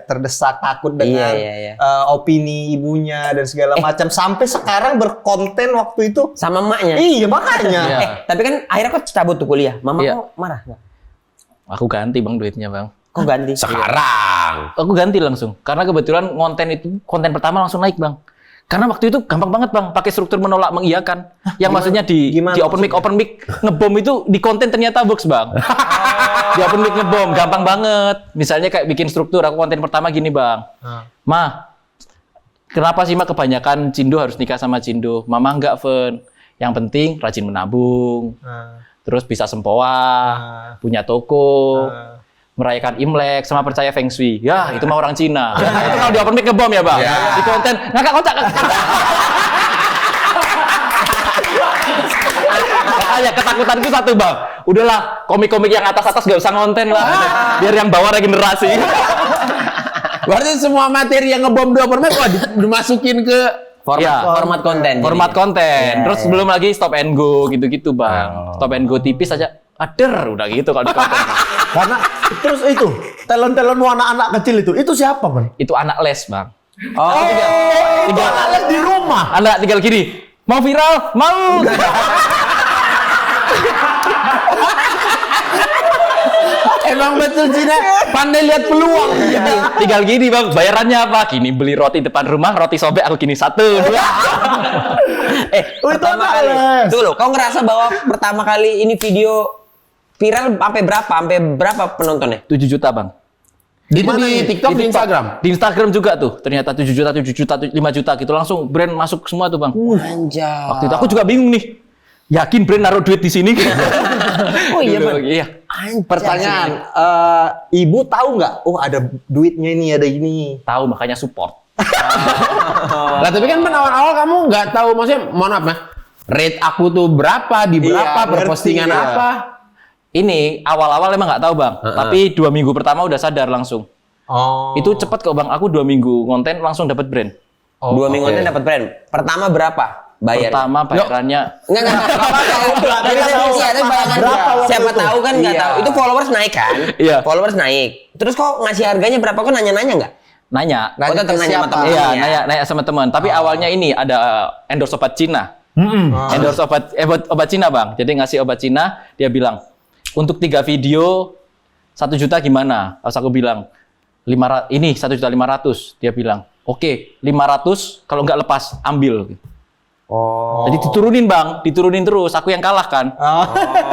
terdesak takut dengan Iya. opini ibunya dan segala macam sampai sekarang berkonten waktu itu. Sama emaknya. Iya makanya. Iya. Tapi kan akhirnya kok cabut tuh kuliah. Mama Iya. kok marah nggak? Aku ganti bang duitnya bang. Kok ganti? Sekarang. Aku ganti langsung. Karena kebetulan konten pertama langsung naik bang. Karena waktu itu gampang banget bang, pakai struktur menolak mengiyakan. Yang maksudnya di open mic ngebom itu di konten ternyata works bang. Di open mic ngebom gampang banget. Misalnya kayak bikin struktur, aku konten pertama gini bang. Ma, kenapa sih ma kebanyakan Cindo harus nikah sama Cindo? Mama enggak Fen. Yang penting rajin menabung, terus bisa sempoa, punya toko. Merayakan Imlek sama percaya Feng Shui. Ya, itu mah orang Cina. Itu kalau di open mic ngebom ya, Bang. Di konten ngakak kocak. Makanya ketakutanku satu, Bang. Udahlah, komik-komik yang atas-atas gak usah ngonten lah. Biar yang bawah regenerasi. Berarti semua materi yang ngebom di open mic dimasukin ke Format konten. Format konten. Terus belum lagi stop and go gitu-gitu, Bang. Stop and go tipis aja. Ader, udah gitu kalau di konten. Karena terus itu talent-talent anak-anak kecil itu siapa, Bang? Itu anak les, Bang. Tinggal les di rumah. Anak tinggal gini. Mau viral? Mau. Emang betul Cina pandai lihat peluang. Tinggal gini bang, bayarannya apa? Gini beli roti depan rumah, roti sobek aku gini 1, 2. Pertama kali. Tuh loh, kau ngerasa bahwa pertama kali ini video viral sampai berapa? Sampai berapa penontonnya? 7 juta bang. Di TikTok, di Instagram. Di Instagram juga tuh, ternyata 7 juta, 7 juta, 5 juta gitu. Langsung brand masuk semua tuh bang. Anjay. Waktu itu aku juga bingung nih. Yakin brand naruh duit di sini? Oh iya bang. Iya. Pertanyaan, ibu tahu nggak? Oh ada duitnya ini, ada ini. Tahu makanya support. Lah tapi kan awal-awal kamu nggak tahu, maksudnya mohon maaf ya. Rate aku tuh berapa, di berapa, Iya, per postingan ngerti, apa. Ini awal-awal emang nggak tahu bang. Tapi 2 minggu pertama udah sadar langsung. Oh. Itu cepet kok bang. Aku 2 minggu konten langsung dapat brand. 2 minggu nanti dapat brand. Pertama berapa? Bayar. Pertama bayarannya Enggak. Siapa tahu kan nggak tahu. Itu followers naik kan? Iya. Followers naik. Terus kok ngasih harganya berapa? Kok nanya-nanya nggak? nanya. Oh, tetap nanya sama teman. Iya, ya? nanya sama teman. Tapi awalnya ini ada endorse obat Cina. Endorse obat Cina, Bang. Jadi ngasih obat Cina, dia bilang, untuk 3 video 1 juta gimana? Terus aku bilang, 1.500.000. Dia bilang, oke, 500 kalau nggak lepas ambil. Oh. Jadi diturunin terus. Aku yang kalah kan.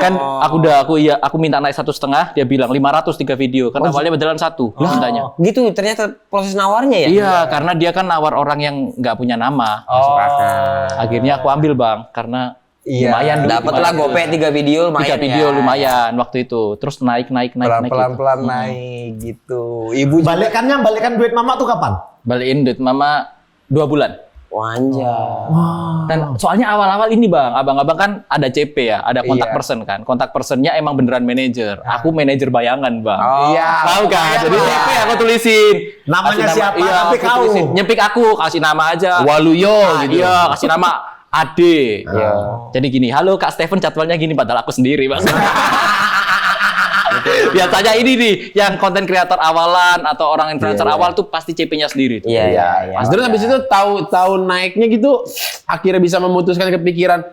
Kan aku minta naik 1,5. Dia bilang 500 3 video. Kan awalnya berjalan 1 mintanya. Gitu ternyata proses nawarnya ya? Iya, karena dia kan nawar orang yang nggak punya nama. Masuk akal. Akhirnya aku ambil, Bang, karena lumayan dulu. Dapatlah gope 3 video lumayan. 3 video ya. lumayan waktu itu. Terus naik gitu. Pelan-pelan naik gitu. Ibu juga Balikan duit mama tuh kapan? Balikin duit mama 2 bulan. Wanjay. Dan soalnya awal-awal ini, Bang, abang-abang kan ada CP ya, ada kontak Iya. person kan. Kontak personnya emang beneran manajer. Aku manajer bayangan, Bang. Iya. Tahu kan? Jadi CP aku tulisin. Namanya Kasih siapa, iya, tapi aku kau. tulisin. Nyepik aku, kasih nama aja. Waluyo gitu. Iya, kasih nama Ade. Jadi gini, halo Kak Steven, jadwalnya gini, padahal aku sendiri, Bang. Biasanya ini nih, yang konten kreator awalan atau orang influencer awal tuh pasti CP-nya sendiri. Tuh. Iya. Terus habis itu tahu naiknya gitu, akhirnya bisa memutuskan kepikiran,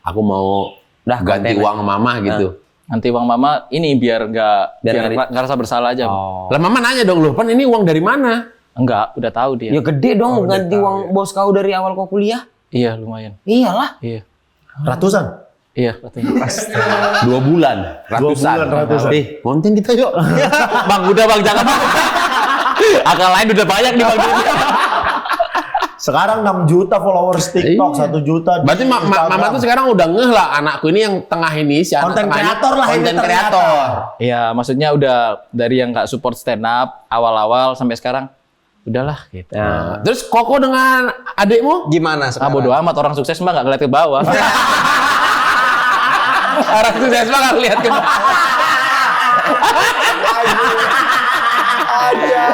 aku mau ganti uang mama gitu. Nanti uang mama ini biar nggak rasa bersalah aja. Lah mama nanya dong, loh, Pan ini uang dari mana? Enggak, udah tahu dia. Ya gede dong ganti uang bos kau dari awal kau kuliah. Iya, lumayan. Iyalah. Iya. Ratusan? Iya, katanya. 2 bulan, ratusan. Konten kita yuk. Bang, udah Bang, jangan. Akal lain udah banyak nih Bang. Sekarang 6 juta followers TikTok, 1 juta. di Berarti mama Instagram. tuh sekarang udah ngeh lah, anakku ini yang tengah ini, si anak Konten tengah ini, kreator lah ini konten ternyata. kreator. Iya, maksudnya udah dari yang nggak support stand up awal-awal sampai sekarang udahlah gitu. Nah, terus Koko dengan adikmu? gimana Ah, sekarang? bodo amat, orang sukses mah nggak ngeliat ke bawah. Orang sukses mah nggak lihat ke bawah.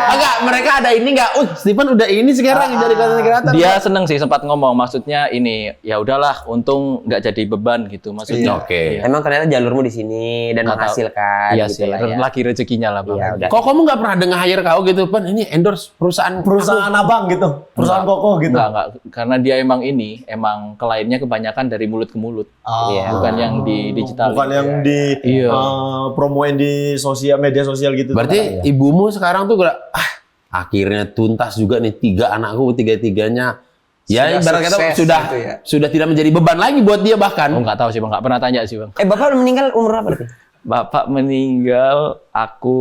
Enggak, mereka ada ini enggak? Stephen udah ini sekarang jadi konten kreator. Dia seneng sih, sempat ngomong, maksudnya ini ya udahlah, untung nggak jadi beban gitu maksudnya. Oke. Emang ternyata jalurmu di sini dan Nggak tahu. menghasilkan Iya gitu sih, lah ya. lagi rezekinya lah Bang. Iya, udah. Kok kamu nggak pernah dengar hire kau gitu, Pan? Ini endorse perusahaan abang gitu, perusahaan Koko gitu. Enggak, karena dia emang kliennya kebanyakan dari mulut ke mulut. Iya. Bukan yang di digital. Bukan yang di Iya. promoin di media sosial gitu. Berarti ibumu sekarang tuh akhirnya tuntas juga nih 3 anakku, 3-tiganya. Ya Sudah ibarat kata sukses sudah gitu ya. sudah tidak menjadi beban lagi buat dia bahkan. Oh, nggak tahu sih Bang, nggak pernah tanya sih Bang. Bapak meninggal umur berapa berarti? Bapak meninggal aku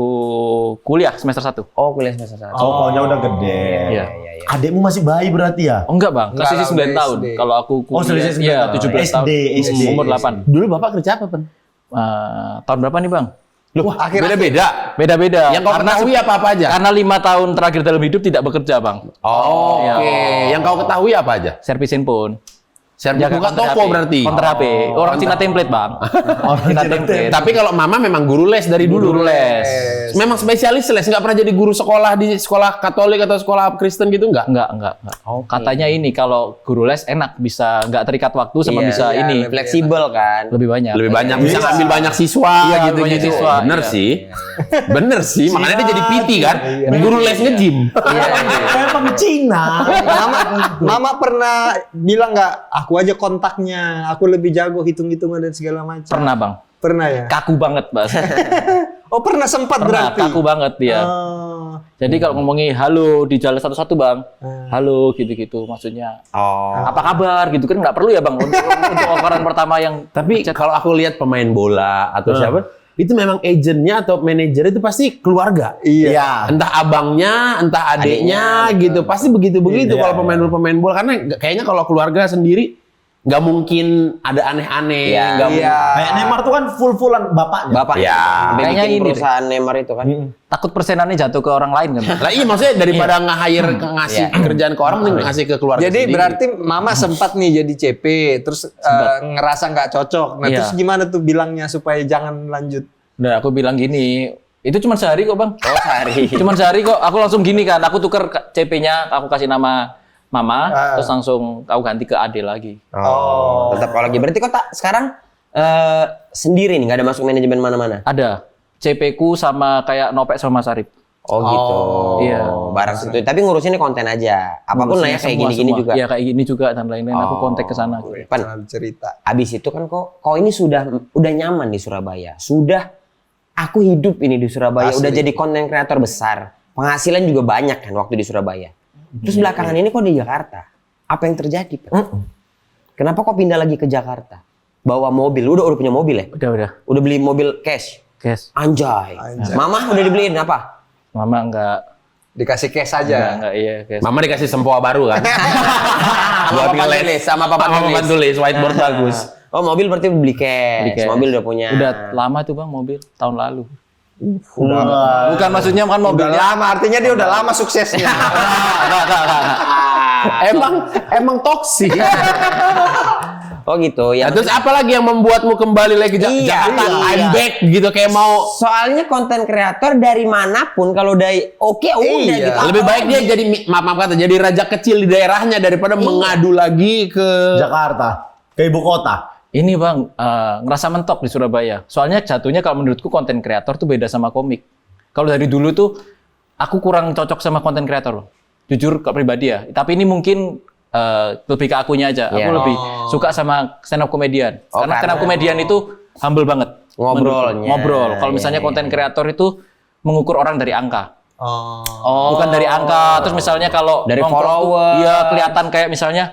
kuliah semester 1. Oh, kuliah semester 1. Oh, pokoknya udah gede. Iya. Adikmu masih bayi berarti ya? Oh enggak Bang, Enggak kasih lah, 9 udah tahun. SD. Kalau aku Oh, kuliah, selisih 9 iya, tahun. 17 tahun. SD. Umur 8. Dulu bapak kerja apa, Pan? Tahun berapa nih Bang? Loh, beda-beda. Beda-beda. Yang kau ketahui apa aja? Karena 5 tahun terakhir dalam hidup tidak bekerja Bang. Oh, Iya. oke. Yang kau ketahui apa aja? Servis handphone. Servis buka counter toko HP. berarti. Counter HP. Orang Cina template Bang. Orang Cina template. Tapi kalau mama memang guru les dari dulu. Guru les. Memang spesialis les, nggak pernah jadi guru sekolah di sekolah Katolik atau sekolah Kristen gitu nggak? Enggak. Katanya ini kalau guru les enak, bisa nggak terikat waktu sama Iya, bisa iya, ini fleksibel kan. lebih banyak. Lebih banyak bisa ngambil banyak siswa Iya, gitu banyak gitu. siswa, Bener iya. sih. Bener sih, makanya dia jadi PT kan. Guru les nge-gym. Emang Cina. Mama pernah bilang nggak, aku aja kontaknya, aku lebih jago hitung-hitungan dan segala macam. Pernah Bang. Pernah ya? Kaku banget Mas. Oh pernah sempat Pernah, berarti. kaku banget dia. Oh. Jadi kalau ngomongin halo di jalan satu-satu Bang, halo gitu-gitu maksudnya. Apa kabar gitu kan nggak perlu ya Bang untuk orang pertama yang Tapi kalau aku lihat pemain bola atau siapa, itu memang agentnya atau manajer itu pasti keluarga. Iya. Entah abangnya, entah adiknya gitu. Pasti begitu-begitu Iya, kalau pemain bola. Karena kayaknya kalau keluarga sendiri nggak mungkin ada aneh-aneh. Iya. nggak mungkin. Kayak Neymar tuh kan full-fullan bapaknya. Bapak Ya, sampai kayaknya bikin ini deh. perusahaan Neymar itu kan. takut persenannya jatuh ke orang lain kan. Lah iya maksudnya daripada nge-hire ngasih kerjaan ke orang mending ngasih ke keluarga Jadi sendiri. berarti mama sempat nih jadi CP, terus ngerasa nggak cocok. Nah Iya. terus gimana tuh bilangnya supaya jangan lanjut? Dan aku bilang gini, itu cuma sehari kok Bang. Oh, sehari. Cuma sehari kok. Aku langsung gini kan, aku tuker CP-nya, aku kasih nama Mama, terus langsung aku ganti ke Ade lagi. Oh. Tetap kalau lagi. Berarti kok tak sekarang sendiri nih, nggak ada masuk manajemen mana-mana. Ada CP-ku sama kayak Nopek sama Mas Arif. Oh gitu. Iya. Barang situ. Tapi ngurusinnya konten aja. Apapun lah ya, kayak Semua, gini-gini semua. juga. Ya kayak gini juga dan lain-lain. Aku kontak ke sana. Pan, cerita. abis itu kan kok ini udah nyaman di Surabaya. Sudah aku hidup ini di Surabaya. Asli. Udah jadi konten kreator besar. Penghasilan juga banyak kan waktu di Surabaya. Terus belakangan ini kok di Jakarta? Apa yang terjadi, Pan? Kenapa kok pindah lagi ke Jakarta? Bawa mobil. Udah punya mobil ya? Udah. Udah beli mobil cash? Cash. Anjay. Mama udah dibeliin apa? Mama enggak. Dikasih cash aja. Enggak, iya cash. Mama dikasih sempoa baru kan. Sama papan tulis, sama papan tulis. whiteboard bagus. Oh, mobil berarti beli cash. Beli cash. Mobil udah punya. Udah lama tuh bang mobil tahun lalu. Udah. Bukan maksudnya kan Udah mobilnya. lama, artinya dia udah lama suksesnya. emang toksik. Oh gitu ya. Nah, terus apa lagi yang membuatmu kembali lagi ke Iya, Jakarta? iya. I'm back gitu kayak mau. Soalnya konten kreator dari manapun kalau udah oke udah Iya. gitu. Lebih baik dia jadi maaf kata jadi raja kecil di daerahnya daripada mengadu lagi ke Jakarta, ke ibu kota. Ini bang ngerasa mentok di Surabaya. Soalnya jatuhnya kalau menurutku konten kreator tuh beda sama komik. Kalau dari dulu tuh aku kurang cocok sama konten kreator loh. Jujur ke pribadi ya. Tapi ini mungkin lebih ke akunya aja. Iya. Aku lebih suka sama stand up comedian. Oh, Karena stand up comedian itu humble banget. Ngobrolnya. Ngobrol. Kalau Iya, misalnya iya, konten kreator itu mengukur orang dari angka. Oh. Bukan dari angka. Terus misalnya kalau Dari nongkrong tuh, follower. iya kelihatan kayak misalnya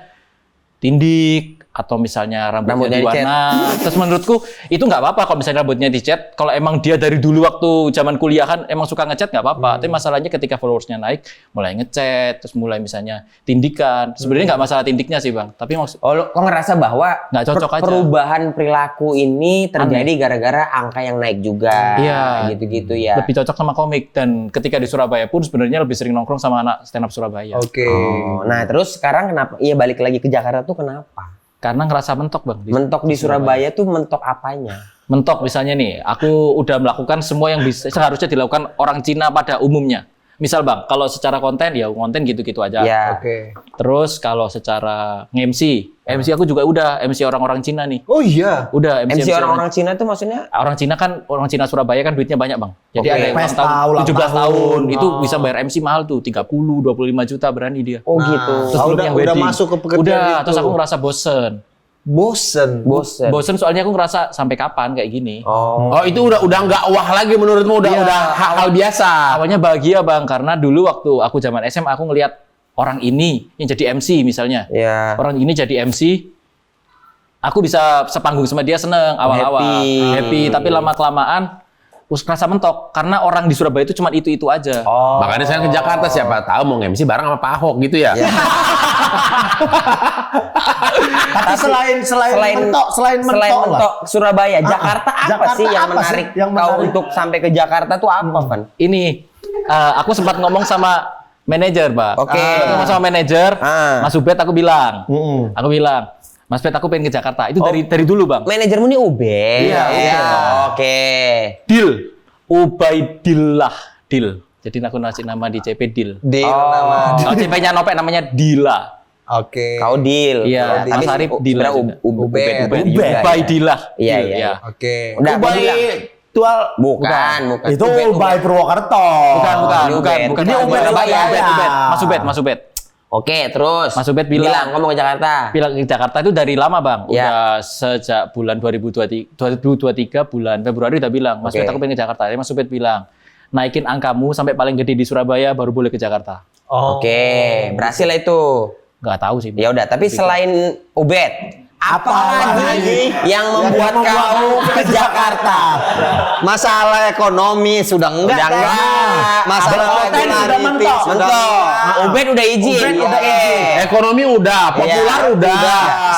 tindik atau misalnya rambutnya Rambutnya diwarna. Terus menurutku itu nggak apa-apa kalau misalnya rambutnya dicat. Kalau emang dia dari dulu waktu zaman kuliah kan emang suka ngecat nggak apa-apa. Tapi masalahnya ketika followersnya naik, mulai ngecat, terus mulai misalnya tindikan. Sebenarnya nggak masalah tindiknya sih bang. Tapi maksud Oh, lo kok ngerasa bahwa Nggak cocok aja. perubahan perilaku ini terjadi gara-gara angka yang naik juga. Iya. Gitu-gitu ya. lebih cocok sama komik. Dan ketika di Surabaya pun sebenarnya lebih sering nongkrong sama anak stand up Surabaya. Oke. Oh, nah terus sekarang kenapa? Iya balik lagi ke Jakarta tuh kenapa? Karena ngerasa mentok bang. Mentok di Surabaya tuh mentok apanya? Mentok misalnya nih, aku udah melakukan semua yang bisa seharusnya dilakukan orang Cina pada umumnya. Misal bang, kalau secara konten ya konten gitu-gitu aja. Ya. Oke. Terus kalau secara MC aku juga udah MC orang-orang Cina nih. Oh iya. Udah MC orang-orang Cina tuh maksudnya? orang Cina kan orang Cina Surabaya kan duitnya banyak bang. Jadi Oke. ada yang ulang Pesta, tahun ulang 17 tahun tahun. itu bisa bayar MC mahal tuh 30, 25 juta berani dia. Oh gitu. Terus belum udah- yang udah wedding. masuk ke pekerjaan Udah, itu. terus aku ngerasa bosen. Bosen. Bosen soalnya aku ngerasa sampai kapan kayak gini. Oh. Oh itu udah nggak wah lagi menurutmu udah hal biasa. Awalnya bahagia bang, karena dulu waktu aku zaman SMA aku ngelihat orang ini yang jadi MC misalnya. Ya. Orang ini jadi MC, aku bisa sepanggung sama dia seneng awal-awal. Happy. Tapi lama-kelamaan, kerasa mentok. Karena orang di Surabaya itu cuma itu-itu aja. Oh. Makanya saya ke Jakarta siapa tahu mau MC bareng sama Pak Ahok gitu ya. Tapi selain mentok, Surabaya, Jakarta apa Jakarta sih yang apa sih menarik yang kau menarik? untuk sampai ke Jakarta tuh apa, Van? Ini, aku sempat ngomong sama manajer, Pak. Oke. Ngomong sama manajer, Ah. Mas Ubed aku bilang. Aku bilang, Mas Ubed aku pengen ke Jakarta. Itu dari dulu, Bang. Manajermu nih Ubed. Iya, Oke. Deal. Ubaidillah. Deal. Jadi aku ngasih nama di CP Deal. Deal nama. Kalau CP-nya Nopek namanya Dila. Oke. Kau deal. Iya, Tapi Mas Arif Dila sebenarnya juga. Ubed juga ya. Ubaidillah. Iya, Deal, iya. Oke. Udah, kau Ubay bilang. Tual Bukan. itu Ubed. Ubay Purwokerto. Bukan. Ini Ubed. Ini Ubed Surabaya. Surabaya. Mas Ubed. Oke, terus. Mas Ubed bilang. Ngomong ke Jakarta. Bilang ke Jakarta itu dari lama, Bang. Ya. Udah sejak bulan 2023 bulan Februari udah bilang, Mas Oke. Ubed aku pengen ke Jakarta. Jadi Mas Ubed bilang, naikin angkamu sampai paling gede di Surabaya baru boleh ke Jakarta. Oke, berhasil lah itu. Nggak tahu sih. Ya udah, tapi selain Ubed, apa lagi yang membuat kau ke Jakarta? Masalah ekonomi sudah enggak. Udah Teh. enggak. Masalah Konten sudah popularity mentok. Mentok. Ubed udah izin. Ubed udah Oke. izin. Ekonomi udah, populer udah.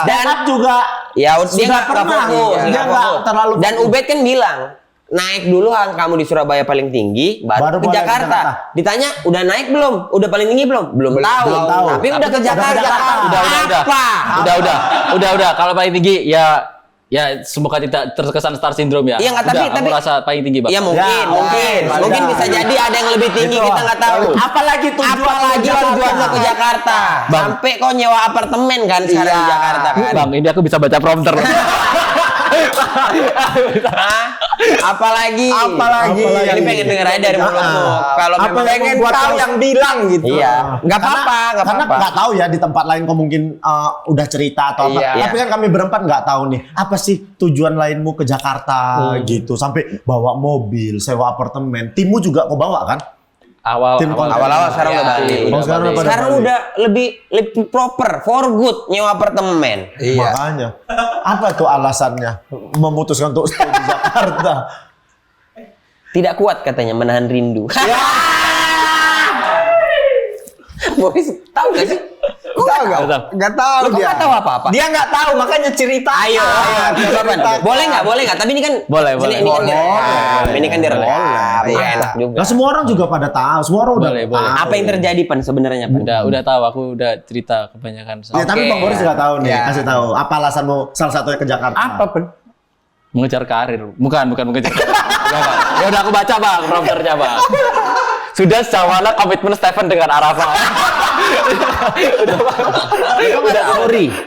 Dan juga ya dia sudah nggak pernah. fokus, Dia nggak nggak fokus. terlalu Dan fokus. Ubed kan bilang, naik dulu kamu di Surabaya paling tinggi, baru ke boleh ke Jakarta. Jakarta. Ditanya, udah naik belum? Udah paling tinggi belum? Belum tahu. belum tahu. Tapi udah ke Jakarta. Udah. Apa? Udah. Kalau paling tinggi ya semoga tidak terkesan star syndrome ya. Iya, nggak, Udah, tapi- aku rasa paling tinggi, Bang. Iya mungkin, Ya, mungkin ada. bisa jadi ada yang lebih tinggi, Gitu kita lah. nggak tahu. Apalagi tujuan lo ke Jakarta. Bang. Sampai kau nyewa apartemen kan sekarang di Jakarta kan. Bang, ini aku bisa baca prompter. Apalagi? Apalagi? Ini pengen denger aja dari mulutmu. Kalau Apa memang pengen membuat kau kau- yang bilang gitu. Iya, nggak apa-apa, nggak Karena apa-apa. nggak tahu ya di tempat lain kau mungkin udah cerita atau apa. Iya. Tapi kan kami berempat nggak tahu nih apa sih tujuan lainmu ke Jakarta gitu sampai bawa mobil, sewa apartemen. Timmu juga kau bawa kan? Tim Awal-awal sekarang udah balik. Oh, sekarang udah Sekarang balik. udah lebih proper, for good nyewa apartemen. Iya. Makanya apa tuh alasannya memutuskan untuk stay di Jakarta? Tidak kuat katanya menahan rindu. Boris, tahu gak sih? Tahu nggak? Nggak tahu Lu kok dia. nggak tahu apa-apa? Dia nggak tahu makanya cerita. Ayo, coba Pan. Boleh nggak? Tapi ini kan Boleh. Ini kan direkam. Ini kan direkam. Nggak enak juga. Nah semua orang juga pada tahu, semua orang udah Boleh. tahu. Apa yang terjadi Pan sebenarnya Pan? Udah tahu, aku udah cerita kebanyakan. Ya, tapi Oke. Bang Boris juga tahu nih, Ya. kasih tahu apa alasanmu salah satunya ke Jakarta. Apa Pan? Mengejar karir. Bukan mengejar karir. Enggak. Ya udah aku baca bang, prompternya bang. Sudah sejauh mana komitmen Stephen dengan Arafah?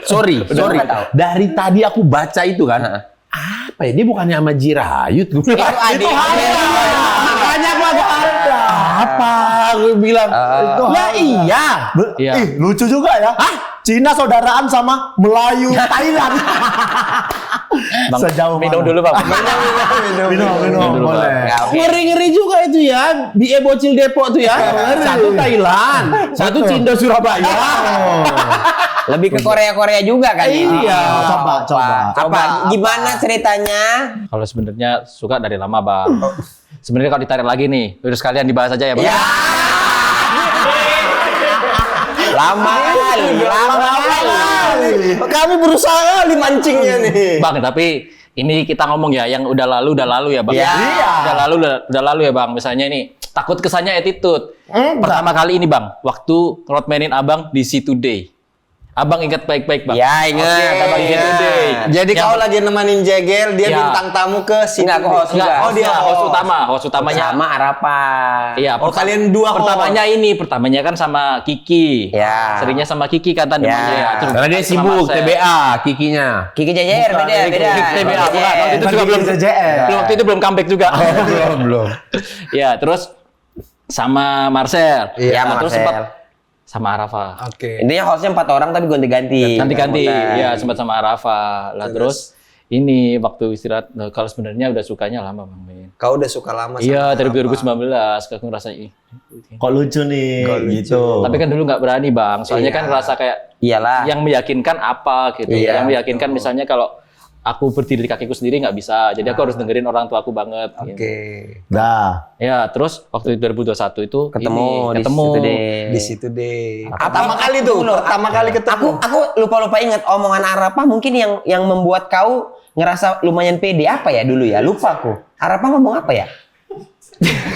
Sorry. nggak tahu. Dari tadi aku baca itu kan. Apa ya? Dia bukannya sama Jirayut? Itu adik. Makanya aku agak ada. Apa? Gue bilang. Ya iya. Iya. Ih, lucu juga ya. Cina saudaraan sama Melayu Thailand. Bang, Sejauh minum mana? dulu bang. Minum, dulu, boleh. Ya, oke. Ngeri-ngeri juga itu ya. Di Bocil Depok tuh ya. Satu Thailand, satu Cindo Surabaya. Lebih ke Korea juga kan? Iya. Coba. Apa? Gimana ceritanya? Kalau sebenarnya suka dari lama bang. Sebenarnya kalau ditarik lagi nih, udah sekalian dibahas aja ya bang. Lama kali. Kami berusaha kali mancingnya nih. Bang, tapi ini kita ngomong ya, yang udah lalu ya bang. Iya. Udah lalu ya bang. Misalnya ini takut kesannya attitude. Pertama kali ini bang, waktu roadmanin abang di See Today. Abang ingat baik-baik bang. Ya, ingat. Abang ingat Today. Jadi Yang- kau lagi nemenin Jegel, dia Ya. bintang tamu ke sini. Enggak, aku host juga. Oh, dia host utamanya. Sama Arafah. Iya, Oh, kalian dua host. pertamanya kan sama Kiki. Ya. Seringnya sama Kiki kan tanda Ya. dia. Terus Karena dia sama sibuk, Marcel. TBA, kikinya. Kiki JJR beda. TBA bukan. Waktu itu juga belum waktu itu belum comeback juga. Belum. Ya, terus sama Marcel. Iya, Nah, terus Marcel. sempat sama Arafah. Oke. Intinya hostnya 4 orang tapi ganti-ganti. Ganti-ganti. Undang. Iya, sempat sama Arafah. Lah terus ini waktu istirahat, nah, kalau sebenarnya udah sukanya lama Bang Min. Kau udah suka lama sama Iya, dari Arafah. 2019 aku ngerasa Kok lucu nih, gitu. Tapi kan dulu nggak berani Bang, soalnya kan ngerasa kayak Iyalah. yang meyakinkan apa gitu. Iya, Yang meyakinkan misalnya kalau aku berdiri di kakiku sendiri nggak bisa, jadi aku harus dengerin orang tuaku banget. Oke. Gitu. Dah. Ya, terus waktu 2021 itu Ketemu ini, di situ deh. Di situ deh. Pertama kali tuh, pertama kali ketemu. Aku lupa ingat omongan Arafah mungkin yang membuat kau ngerasa lumayan pede apa ya dulu ya? Lupa aku. Arafah ngomong apa ya?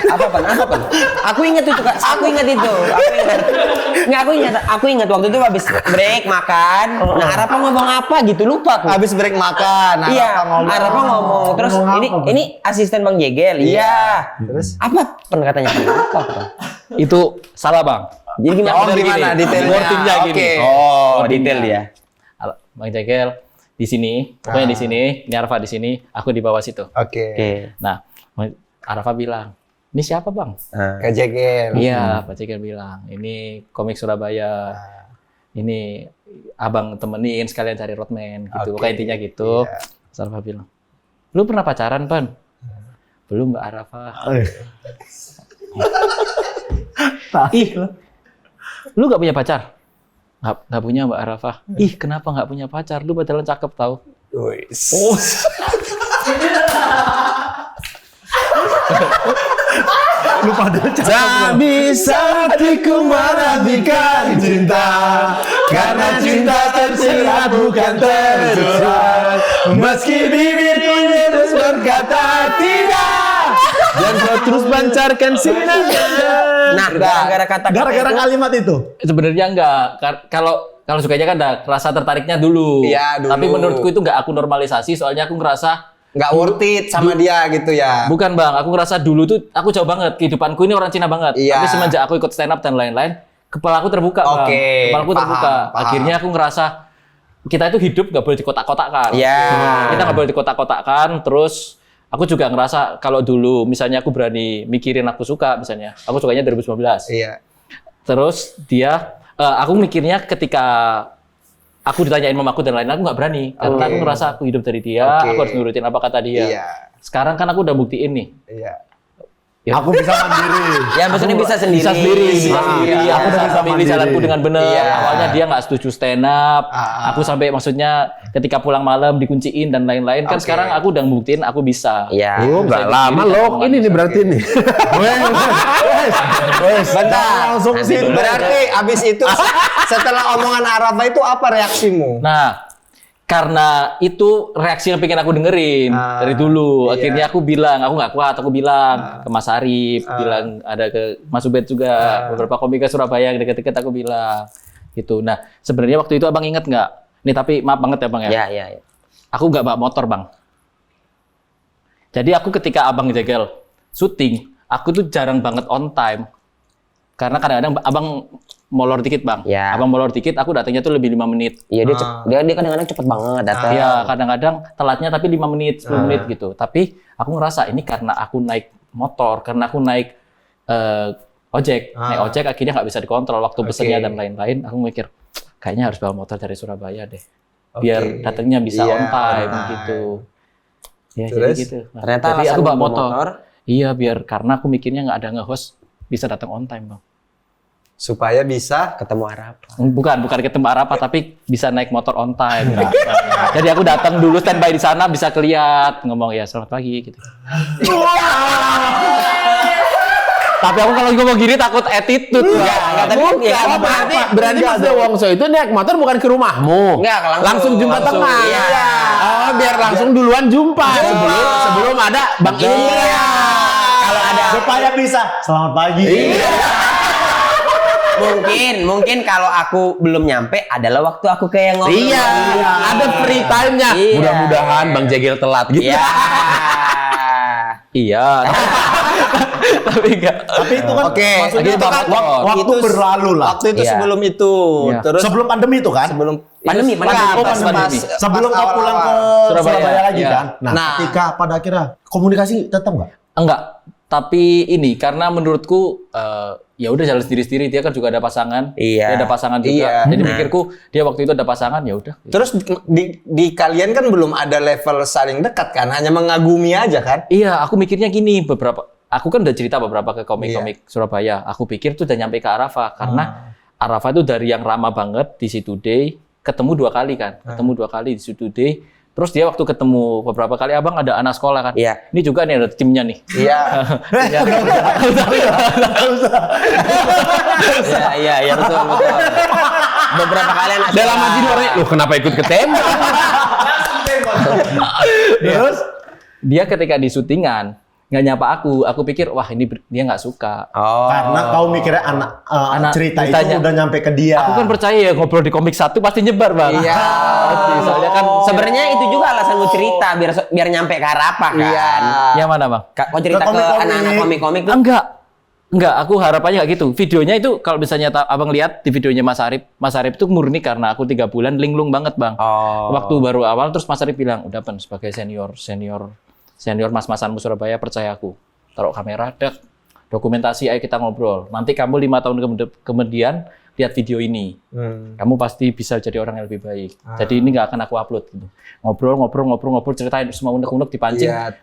Apa Pan? Aku ingat itu Kak. Aku ingat. Nggak, aku ingat waktu itu habis break makan. Nah, Arafah ngomong apa gitu lupa aku. Habis break makan, Iya, Arafah ngomong. Terus ini asisten Bang Jegel. Iya. Terus? Apa katanya? Apa? itu salah Bang. Jadi gimana? Oh, gimana detailnya? Wordingnya gini. Oke. Oh, detail ya. Bang Jegel di sini, pokoknya di sini, ini Arafah di sini, aku di bawah situ. Oke. Oke. Nah, Arafah bilang, ini siapa Bang? Ke Jegel. Iya, Pak Jegel bilang, ini komik Surabaya. Ini abang temenin sekalian cari roadman gitu. Oke. Pokoknya intinya gitu. Iya. Terus Arafah bilang, lu pernah pacaran Pan? Belum Mbak Arafah. Ih, lu gak punya pacar? Nggak punya Mbak Arafah. Ih, kenapa nggak punya pacar? Lu padahal cakep tau. Wis. Lu pada Tak bisa hatiku menantikan cinta, karena cinta tersirat bukan tersurat. Meski bibirku terus berkata tidak, dan kau terus pancarkan sinarnya. Nah, gara-gara kata-kata gara-gara itu, kalimat itu. Sebenarnya enggak. Kalau sukanya kan ada rasa tertariknya dulu. Iya, dulu. Tapi menurutku itu enggak aku normalisasi, soalnya aku ngerasa Nggak worth it sama dia gitu ya. bukan Bang, aku ngerasa dulu tuh aku jauh banget, kehidupanku ini orang Cina banget. Iya. Tapi semenjak aku ikut stand up dan lain-lain, kepala aku terbuka Bang. Oke, Kepala aku paham, terbuka. paham. Akhirnya aku ngerasa kita itu hidup nggak boleh dikotak-kotakkan. Iya. Kita nggak boleh dikotak-kotakkan. Terus aku juga ngerasa kalau dulu misalnya aku berani mikirin aku suka, misalnya aku sukanya 2019. Iya. Terus aku mikirnya ketika aku ditanyain mamaku dan lain-lain, aku nggak berani. Karena aku ngerasa aku hidup dari dia, aku harus nurutin apa kata dia. Iya. Sekarang kan aku udah buktiin nih. Iya. Aku bisa mandiri. Ya maksudnya bisa sendiri. Bisa sendiri. Iya. Aku udah bisa milih mandiri. jalanku dengan benar. Iya. Awalnya dia nggak setuju stand up. Aku sampai maksudnya ketika pulang malam dikunciin dan lain-lain. Kan sekarang aku udah buktiin aku bisa. Iya. Oh, nggak lama loh. Ini nih berarti nih. Bentar. Langsung sih. Berarti abis itu setelah omongan Arafah itu apa reaksimu? Nah, karena itu reaksi yang pengen aku dengerin dari dulu. Akhirnya aku bilang, aku nggak kuat. Aku bilang ke Mas Arif, bilang ada ke Mas Ubed juga, beberapa komika Surabaya yang deket-deket aku bilang gitu. Nah, sebenarnya waktu itu abang inget nggak? Nih tapi maaf banget ya bang ya. Iya. Aku nggak bawa motor bang. Jadi aku ketika abang Jegel syuting, aku tuh jarang banget on time. Karena kadang-kadang abang molor dikit bang. Ya. Abang molor dikit, aku datangnya tuh lebih 5 menit. Iya dia kadang-kadang cepet banget datang. Iya, kadang-kadang telatnya tapi 5 menit, 10 menit gitu. Tapi aku ngerasa ini karena aku naik motor, karena aku naik ojek. Naik ojek akhirnya nggak bisa dikontrol waktu pesennya dan lain-lain. Aku mikir, kayaknya harus bawa motor dari Surabaya deh. Biar datangnya bisa on time gitu. Ya, jadi Terus? gitu. Nah, Ternyata jadi alasan aku bawa bawa motor. motor. Iya, biar karena aku mikirnya nggak ada nge-host bisa datang on time, Bang. Supaya bisa Ketemu Arafah. Bukan ketemu Arafah, tapi bisa naik motor on time. Nah, jadi aku datang dulu standby di sana, bisa keliat ngomong ya selamat pagi gitu. Tapi aku kalau ngomong gini takut attitude. Enggak, tapi ya, Oh, berarti Mas Dewongso itu naik motor bukan ke rumahmu. Enggak, langsung jumpa langsung. tengah. Iya. Oh, biar langsung duluan jumpa sebelum ada Bang Indra. Kalau ada Supaya bisa. Selamat pagi. mungkin kalau aku belum nyampe adalah waktu aku kayak ngobrol. Iya, ada free time-nya. Iya. Mudah-mudahan Bang Jegel telat gitu. Iya. Iya. Tapi enggak. Tapi itu kan Oke, maksudnya itu kan waktu itu berlalu lah. Waktu itu Iya. sebelum itu. Iya. Terus Sebelum pandemi itu kan? sebelum Pandemi. Enggak, pas pandemi. Sebelum kau pulang ke Surabaya. Surabaya lagi Iya. kan? Nah, Nah. ketika pada akhirnya komunikasi tetap nggak? Enggak. Tapi ini karena menurutku ya udah jalan sendiri-sendiri, dia kan juga ada pasangan. Iya. Dia ada pasangan juga. Iya. Jadi mikirku dia waktu itu ada pasangan ya udah. Terus di kalian kan belum ada level saling dekat kan, hanya mengagumi aja kan? Iya, aku mikirnya gini, aku kan udah cerita beberapa ke komik-komik Surabaya. Aku pikir tuh udah nyampe ke Arafah karena Arafah itu dari yang ramah banget di Situday, ketemu 2 kali kan. Ketemu 2 kali di Situday. Terus dia waktu ketemu beberapa kali abang ada anak sekolah kan. Iya. Ini juga nih ada timnya nih. Iya. Iya, betul. Beberapa kali anak Dalam hati orangnya, loh kenapa ikut ke tembak? Terus dia ketika di syutingan nggak nyapa aku pikir wah ini dia nggak suka. Oh. Karena kau mikirnya Anak cerita ceritanya. itu udah nyampe ke dia. Aku kan percaya ya ngobrol di komik 1 pasti nyebar bang. Iya. Pasti. Soalnya kan Sebenarnya itu juga alasan gue cerita biar nyampe ke Arafah kan. Iya. yang mana bang? Kau cerita Ke ke komik-komik. anak-anak komik-komik tuh. Enggak, aku harapannya nggak gitu. Videonya itu kalau misalnya abang lihat di videonya Mas Arif itu murni karena aku 3 bulan linglung banget bang. Oh. Waktu baru awal terus Mas Arif bilang, udah Pan sebagai senior mas-masanmu Surabaya percaya aku. Taruh kamera, dokumentasi, ayo kita ngobrol. Nanti kamu 5 tahun kemudian lihat video ini. Kamu pasti bisa jadi orang yang lebih baik. Jadi ini nggak akan aku upload gitu. Ngobrol, ceritain semua unek-unek dipancing. Iya.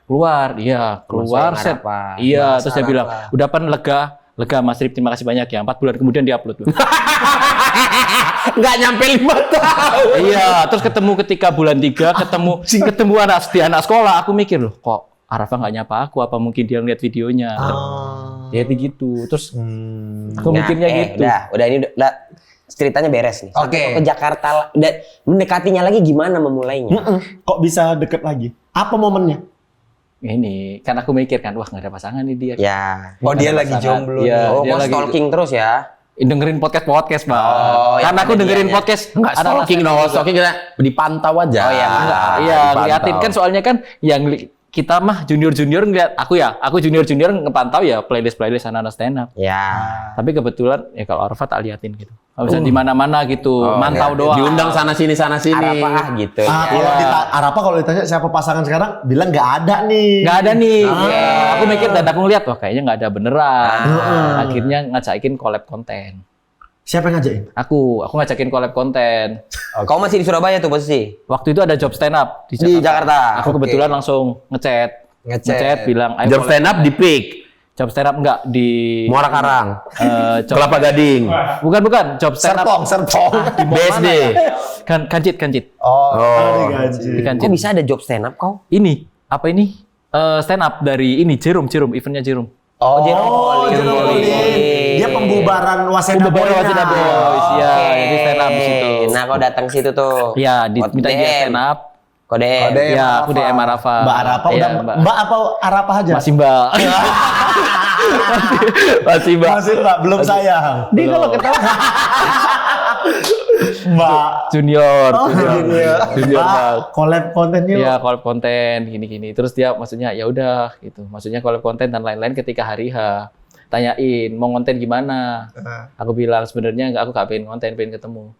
Keluar set. Arafah. Iya, Mas terus dia bilang, Arafah. udah Pan lega Mas Rif, terima kasih banyak ya. 4 bulan kemudian diupload. Nggak nyampe 5 tahun. Iya, terus ketemu ketika bulan 3 ketemu anak sekolah, aku mikir loh, kok Arafah nggak nyapa aku, apa mungkin dia ngeliat videonya. Jadi gitu. Terus aku mikirnya gitu. Udah ini udah ceritanya beres nih. Sampai Oke. kau ke Jakarta dan mendekatinya lagi gimana memulainya? Kok bisa deket lagi? Apa momennya? Ini kan aku mikir kan, wah nggak ada pasangan nih dia. Ya. Oh, dia Nggak ada lagi pasangan. jomblo. Iya, Oh, dia kau lagi stalking terus ya? dengerin podcast bang. yang Karena aku ada dengerin dianya. podcast. Nggak stalking dong, stalking kita dipantau aja. Oh, iya. Iya, Dipantau. ngeliatin kan soalnya kan yang kita mah junior ngeliat aku junior ngepantau ya playlist anak-anak stand up. Ya. Tapi kebetulan ya kalau Arafah tak liatin gitu. Nggak bisa di mana-mana gitu, mantau doang. Diundang sana sini. Apa gitu. Kalau Arapa kalau ditanya siapa pasangan sekarang, bilang nggak ada nih. Nggak ada nih. Aku mikir dan aku ngeliat wah kayaknya nggak ada beneran. Akhirnya ngajakin collab konten. Siapa yang ngajakin? Aku ngajakin collab konten. Kau masih di Surabaya tuh posisi? Waktu itu ada job stand up di Di Jakarta. Jakarta. Aku kebetulan langsung ngechat bilang ayo Job stand up di Peak, job stand up enggak di Muara Karang, Kelapa Gading, bukan job stand up Serpong. di BSD. Kancit. Oh. Di Kok Kancit. bisa ada job stand up kau? Ini apa ini? Stand up dari ini Jerum, eventnya Jerum. Oh, Jerome. Dia pembubaran Waseda Pembubaran Boy-nya. Waseda Boys, ya. Jadi stand up di situ. Nah, kau datang situ tuh. Ya, minta dia DM. stand up. Kode. Ya, aku DM Arafah. Mbak Arapa Iya, udah Mbak apa Arapa aja? Masih Mbak. Masih Mbak. Masih Mbak, belum sayang. Dia kalau ketawa Mbak. junior. Mbak, collab konten yuk. Iya, collab konten gini-gini. Terus dia maksudnya ya udah gitu. Maksudnya collab konten dan lain-lain ketika hari H. Tanyain mau konten gimana. Aku bilang sebenarnya aku gak pengen konten, pengen ketemu.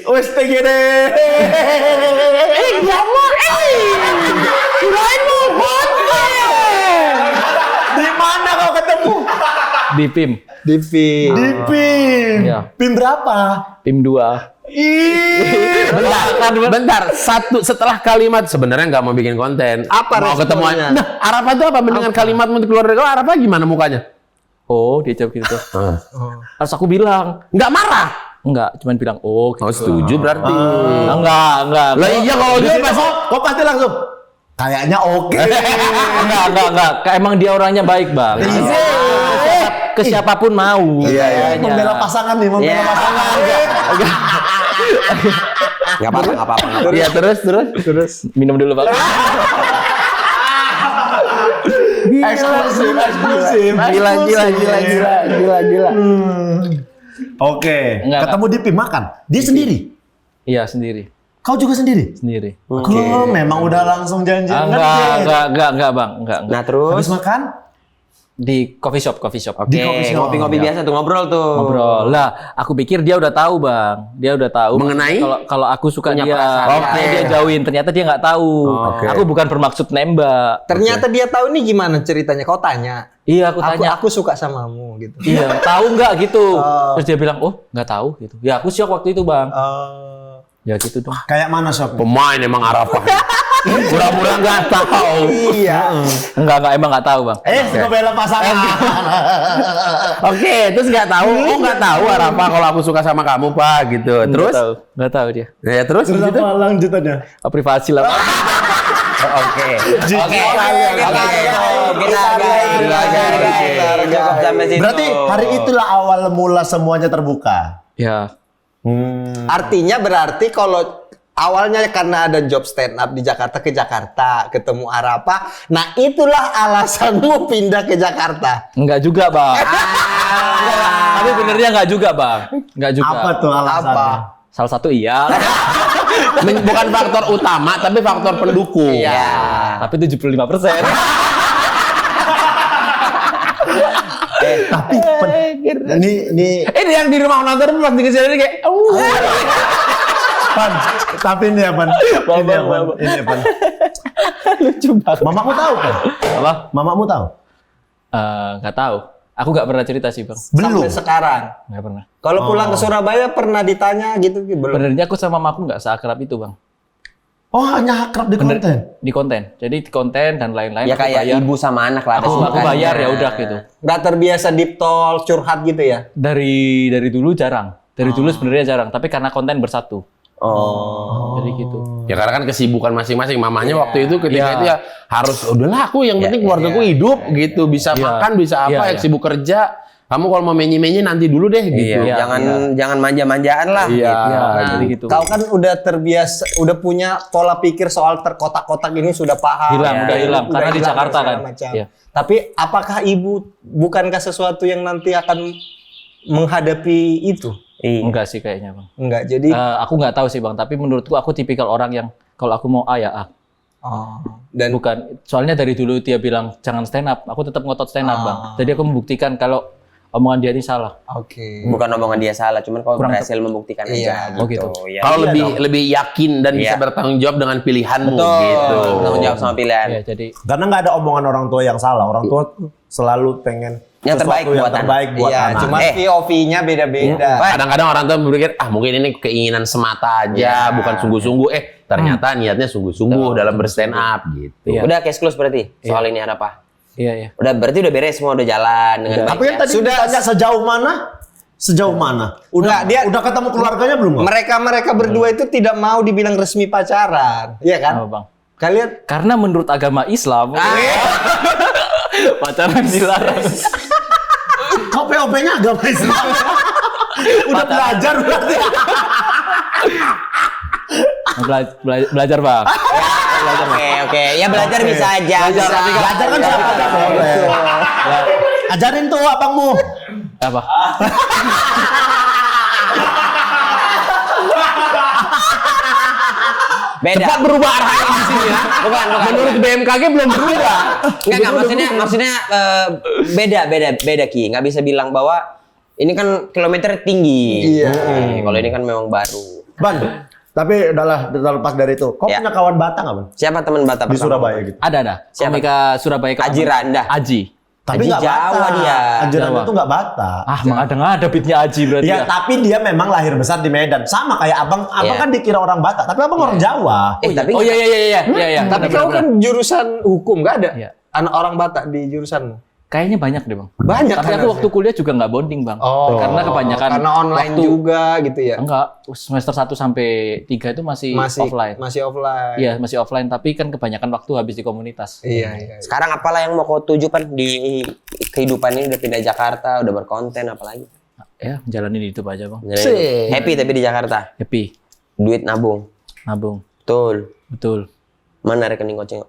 Wes TGD. Di mana kau ketemu? Di PIM. Di film. Di PIM. Iya. PIM berapa? PIM 2. Bentar, setelah kalimat sebenarnya nggak mau bikin konten. Apa mau ketemu responnya? Nah, Arafah itu apa mendengar kalimat untuk keluar dari Arafah gimana mukanya? Oh, dia jawab gitu. Terus aku bilang, Nggak marah. enggak, cuman bilang oh gitu. Oh, setuju berarti. Enggak. Lah iya kalau Dia dia pasti, kok pasti langsung. Kayaknya oke. Enggak. Emang dia orangnya baik, Bang. Ke siapapun mau. Iya. Membela pasangan nih, membela pasangan. Enggak apa-apa. Iya, terus. Minum dulu, Bang. Eksklusif. Gila. Oke, Enggak. ketemu di PIM makan. Dia sendiri. Iya, sendiri. Kau juga sendiri? Kau memang udah langsung janji. Enggak, Bang. Enggak. Nah, terus Habis makan? Di coffee shop. Oke, ngopi-ngopi biasa tuh ngobrol tuh. Ngobrol. Lah, aku pikir dia udah tahu, Bang. Dia udah tahu. Mengenai? Kalau aku suka Punya dia. perasaan. Makanya dia jauhin. Ternyata dia nggak tahu. Oke. Aku bukan bermaksud nembak. Ternyata dia tahu nih gimana ceritanya. Kau tanya. Iya, aku tanya. Aku suka samamu gitu. Iya, tahu nggak gitu. Terus dia bilang, oh nggak tahu gitu. Ya aku shock waktu itu, Bang. Ya gitu dong. Kayak mana sok? Pemain emang Arafah. Pura-pura nggak tahu. Iya. Enggak, emang nggak tahu, Bang. Membela pasangan. Oke, terus nggak tahu. Oh, nggak tahu Arafah kalau aku suka sama kamu, Pak, gitu. Terus? Nggak tahu dia. Ya, terus Terus gitu. apa lanjutannya? Oh, privasi lah, Bang. Oke. Cukup sampai situ. Berarti hari itulah awal mula semuanya terbuka. Ya. Artinya berarti kalau awalnya karena ada job stand up di Jakarta ke Jakarta, ketemu Arapa. Nah, itulah alasanmu pindah ke Jakarta. Enggak juga, Bang. Tapi benernya enggak juga, Bang. Enggak juga. Apa tuh alasannya? Salah satu iya. Bukan faktor utama, tapi faktor pendukung. Iya. Tapi 75%. Tapi ini Ini yang di rumah nonton pas di kesini kayak Pan, tapi ini apa? Ini apa? Lucu banget. Mamamu tahu kan? Apa? Mamamu tahu? Enggak tahu. Aku enggak pernah cerita sih, Bang. Belum. Sampai sekarang. Enggak pernah. Kalau pulang ke Surabaya pernah ditanya gitu belum? Benernya aku sama mamaku enggak seakrab itu, Bang. Oh, hanya akrab di konten. Di konten. Jadi di konten dan lain-lain. Ya aku kayak bayar. ibu sama anak lah. ada Aku sebutannya. bayar ya udah gitu. Nggak terbiasa deep talk, curhat gitu ya? Dari dulu jarang. Dari dulu sebenarnya jarang, tapi karena konten bersatu. Oh. Jadi gitu. Ya karena kan kesibukan masing-masing. Mamanya waktu itu ketika Iya. itu ya harus udahlah aku yang penting keluargaku hidup gitu, bisa Iya. makan, bisa apa, Iya. sibuk kerja. Kamu kalau mau menye-menye nanti dulu deh gitu. Iya, jangan manja-manjaan lah. Iya. gitu. Ya, Nah, jadi gitu. Kau kan udah terbiasa, udah punya pola pikir soal terkotak-kotak ini sudah paham. Hilang, udah hilang. Karena di hilang Jakarta segala kan. macam. Iya. Tapi apakah ibu bukankah sesuatu yang nanti akan menghadapi itu? Iya. Enggak sih kayaknya, Bang. Enggak, jadi Aku nggak tahu sih, Bang, tapi menurutku aku tipikal orang yang kalau aku mau A ya A. Dan Bukan, soalnya dari dulu dia bilang jangan stand up, aku tetap ngotot stand up bang. Jadi aku membuktikan kalau omongan dia ini salah. oke. Bukan omongan dia salah, cuman kau Kurang berhasil membuktikan Iya. aja. Oh, gitu. Ya. Kalau lebih yakin dan bisa Iya. bertanggung jawab dengan pilihanmu Betul. gitu. Tanggung jawab sama pilihan. Ya, jadi Karena nggak ada omongan orang tua yang salah. Orang tua tuh selalu pengen Yang terbaik sesuatu yang buat anak. terbaik buat Iya, anak. cuma POV-nya beda-beda. Kadang-kadang orang tua berpikir, mungkin ini keinginan semata aja, bukan sungguh-sungguh. Ternyata niatnya sungguh-sungguh dalam berstand up gitu. Iya. Udah case close berarti soal ini ada apa? iya. Udah berarti udah beres semua, udah jalan dengan baik. Tapi kan ya? tadi ditanya sejauh mana? Sejauh mana? Udah Nggak, dia- udah ketemu keluarganya belum? Bang? Mereka berdua itu tidak mau dibilang resmi pacaran, iya kan? Apa bang? Kalian Karena menurut agama Islam pacaran dilarang. Kok POP-nya agama Islam? Udah belajar berarti. Belajar bang. Oke. Ya belajar bisa aja. Bisa. Belajar kan siapa aja boleh. Ajarin tuh abangmu. Apa? Beda. Cepat berubah arahnya di sini ya. Bukan. Menurut BMKG belum berubah. Enggak, maksudnya beda Ki. Nggak bisa bilang bahwa ini kan kilometer tinggi. Iya. Kalau ini kan memang baru. Ban, tapi udahlah lepas dari itu. Kau Ya. punya kawan Batak nggak, Bang? Siapa teman Batak Di pertama? Surabaya gitu. Ada. Siapa? Komika Surabaya. Aji Randa. Aji. Tapi Aji nggak Jawa Batak. dia. Ajaran Jawa. itu nggak Batak. Nggak ada beatnya Aji berarti Ya, ya. tapi dia memang lahir besar di Medan. Sama kayak abang Iya. kan dikira orang Batak, tapi abang orang Jawa. Tapi Oh iya. tapi kau kan jurusan hukum, nggak ada Iya. anak orang Batak di jurusanmu? Kayaknya banyak deh bang. Banyak Tapi kan aku harusnya. waktu kuliah juga nggak bonding bang. Karena kebanyakan karena online waktu- juga gitu ya. Enggak, semester 1 sampai 3 itu masih offline. Masih offline. Iya, masih offline, tapi kan kebanyakan waktu habis di komunitas. Iya. sekarang apalah yang mau kau tuju Pan di kehidupan ini? Udah pindah Jakarta, udah berkonten apalagi? Ya, jalanin hidup aja bang. Happy tapi di Jakarta. Happy, Duit nabung. nabung, Betul. betul. Mana rekening goceng?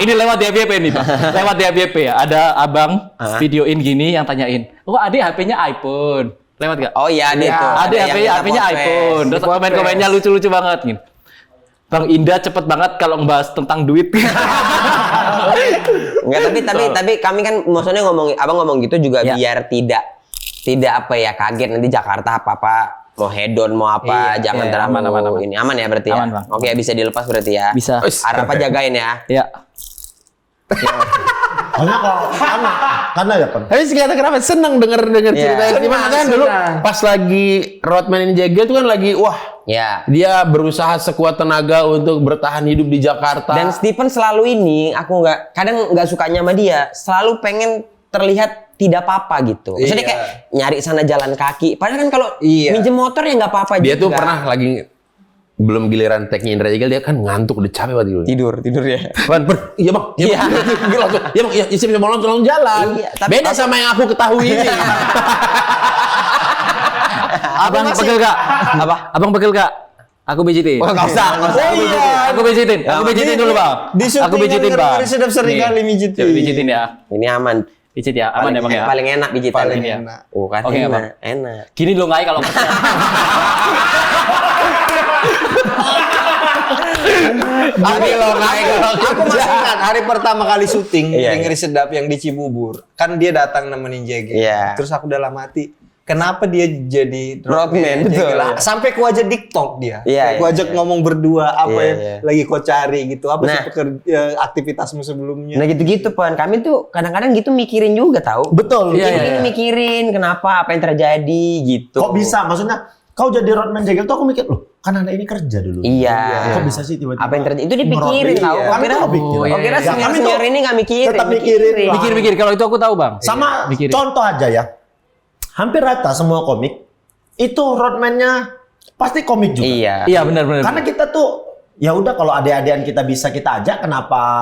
Ini lewat di FYP nih bang. Lewat di FYP ya. Ada abang videoin gini yang tanyain, oh adik HP-nya iPhone. Lewat gak? Oh iya, ada itu. Ada HP-nya iPhone. Terus komen-komennya lucu-lucu banget gitu. Bang Indah cepet banget kalau ngebahas tentang duit. Enggak, tapi kami kan maksudnya abang ngomong gitu juga Ya. biar tidak apa ya kaget nanti Jakarta apa mau hedon mau apa, jangan iya, terlalu aman. ini aman ya berarti ya. Aman, Bang. Oke, bisa dilepas berarti ya. Bisa. Apa jagain ya. Ya. Karena ya kan. Tapi sekitar kenapa seneng denger cerita Iya. gimana kan dulu pas lagi Rodman ini Jegel itu kan lagi wah Ya. dia berusaha sekuat tenaga untuk bertahan hidup di Jakarta. Dan Stephen selalu ini aku kadang nggak sukanya sama dia, selalu pengen terlihat tidak apa-apa gitu. Maksudnya kayak nyari sana jalan kaki. Padahal kan kalau minjem motor ya nggak apa-apa Dia juga. tuh pernah lagi belum giliran tagnya Indra Jegel dia kan ngantuk udah capek banget dulu. tidur ya. Iya bang, iya bang, iya bang, iya bisa mau langsung jalan. Iya, tapi Beda sama yang aku ketahui ini. Abang pegel gak? Apa? Abang pegel gak? Aku pijitin. Oh, nggak usah. Aku pijitin. Aku pijitin dulu bang. Di Aku pijitin bang. sedap sering Nih, kali mijitin. coba pijitin ya. Ini aman. Pijit ya, aman ya bang ya. Paling enak pijitan Paling ini. enak. Oh kan Oke, Bang. enak. Gini lo ngai kalau Aku masih ingat hari pertama kali syuting Iya, di Ngeri Sedap yang di Cibubur. Kan dia datang nemenin Jegel. Iya. Terus aku dalam hati, kenapa dia jadi Roadman, betul, Jegel? iya. Sampai ku ajak TikTok dia. Iya, Ku iya, ajak iya. ngomong berdua apa Iya, yang iya. lagi kau cari gitu. Apa sih Nah. aktivitasmu sebelumnya? Nah gitu-gitu Pan, kami tuh kadang-kadang gitu mikirin juga tahu. Betul. Ini mikirin kenapa apa yang terjadi gitu. Kok bisa? Maksudnya kau jadi roadman Jegel tuh aku mikir loh, kan anak ini kerja dulu. Iya. Kok bisa sih tiba-tiba? Apa yang terjadi? Itu dipikirin ngeroadman? tahu. Iya. Kami tuh nggak pikir. Oh kira Ya, kami tuh senior ini nggak mikirin. tetap mikirin lah. mikir-mikir kalau itu aku tahu bang. Sama Mikirin. contoh aja ya. Hampir rata semua komik itu roadman-nya pasti komik juga. Iya. Iya benar-benar. Karena kita tuh ya udah kalau adik-adikan kita bisa kita ajak kenapa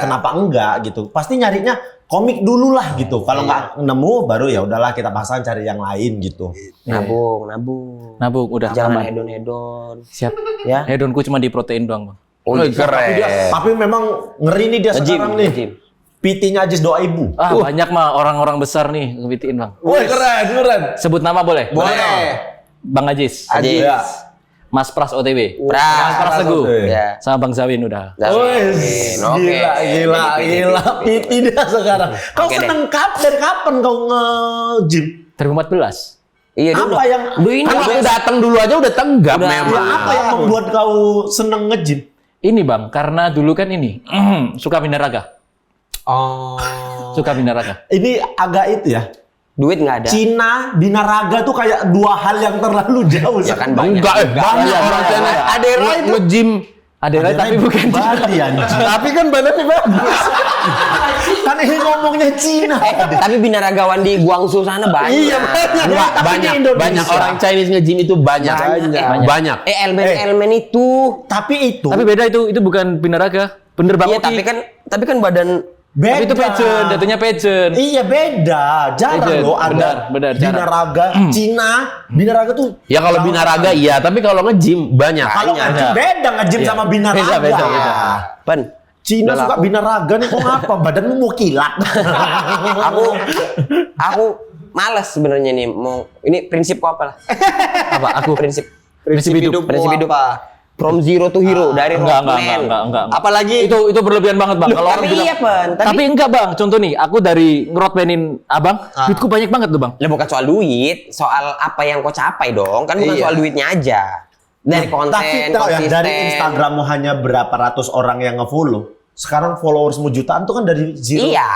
kenapa enggak gitu. Pasti nyarinya komik dulu lah gitu. Kalau nggak nemu baru ya udahlah kita pasang cari yang lain gitu. Nabung. Nabung udah. Jangan aman. hedon-hedon. Siap. Ya. Hedonku cuma di protein doang bang. Oh, keren. Tapi memang ngeri nih dia sekarang nih. Nge-gym. PT-nya Ajis doa ibu. Banyak mah orang-orang besar nih ngebitiin bang. Wah keren. Sebut nama boleh? Boleh. Bang Ajis. Ajis. Ya. Mas Pras OTW. Pras. Pras Teguh. Ya. Sama Bang Zawin udah. Zawin. Oke. Gila. Piti dah sekarang. Kau Oke seneng dari kapan kau nge-gym? 2014. Iya dulu. Apa yang Kan waktu datang dulu aja udah tenggap Udah. memang. apa yang membuat kau seneng nge-gym? Ini Bang, karena dulu kan ini suka binaraga. Oh. Suka binaraga. Ini agak itu ya. Duit nggak ada. Cina, binaraga tuh kayak dua hal yang terlalu jauh. Ya kan banyak. Enggak, banyak orang China. Adera itu. Nge-gym. Ada tapi bukan Bali anjing. Tapi kan badannya bagus. Kan ini ngomongnya Cina. Tapi binaragawan di Guangzhou sana banyak. Iya, banyak. Enggak, Tapi di banyak. Indonesia. Banyak orang Chinese nge-gym itu banyak. Banyak. Elmen itu. Tapi itu Tapi beda itu bukan binaraga. Bener Bang Iya, Oki. tapi kan badan beda. Tapi itu pageant, jatuhnya pageant. Iya beda, jarang Pageant, loh ada benar, jarang. binaraga Cina, binaraga tuh. Ya kalau binaraga iya, tapi kalau nge-gym banyak. Kalau nge-gym beda nge-gym Iya. sama binaraga. Beda. Pan. Cina suka binaraga nih kok ngapa? Badanmu mau kilat. Aku males sebenarnya nih mau ini prinsipku apa lah? Apa? Aku Prinsip Prinsip hidup apa? From zero to hero dari enggak. roadman. Apalagi Itu berlebihan banget Bang. Kalau orang Tapi bilang iya, Pan. Tapi enggak Bang, contoh nih, aku dari ngerotmanin Abang, duitku banyak banget tuh Bang. Lah bukan soal duit, soal apa yang kau capai dong. Kan bukan Iya. soal duitnya aja. Dari konten, Tapi tahu ya konsisten. dari Instagrammu hanya berapa ratus orang yang nge-follow. Sekarang followersmu jutaan tuh kan dari zero. Iya.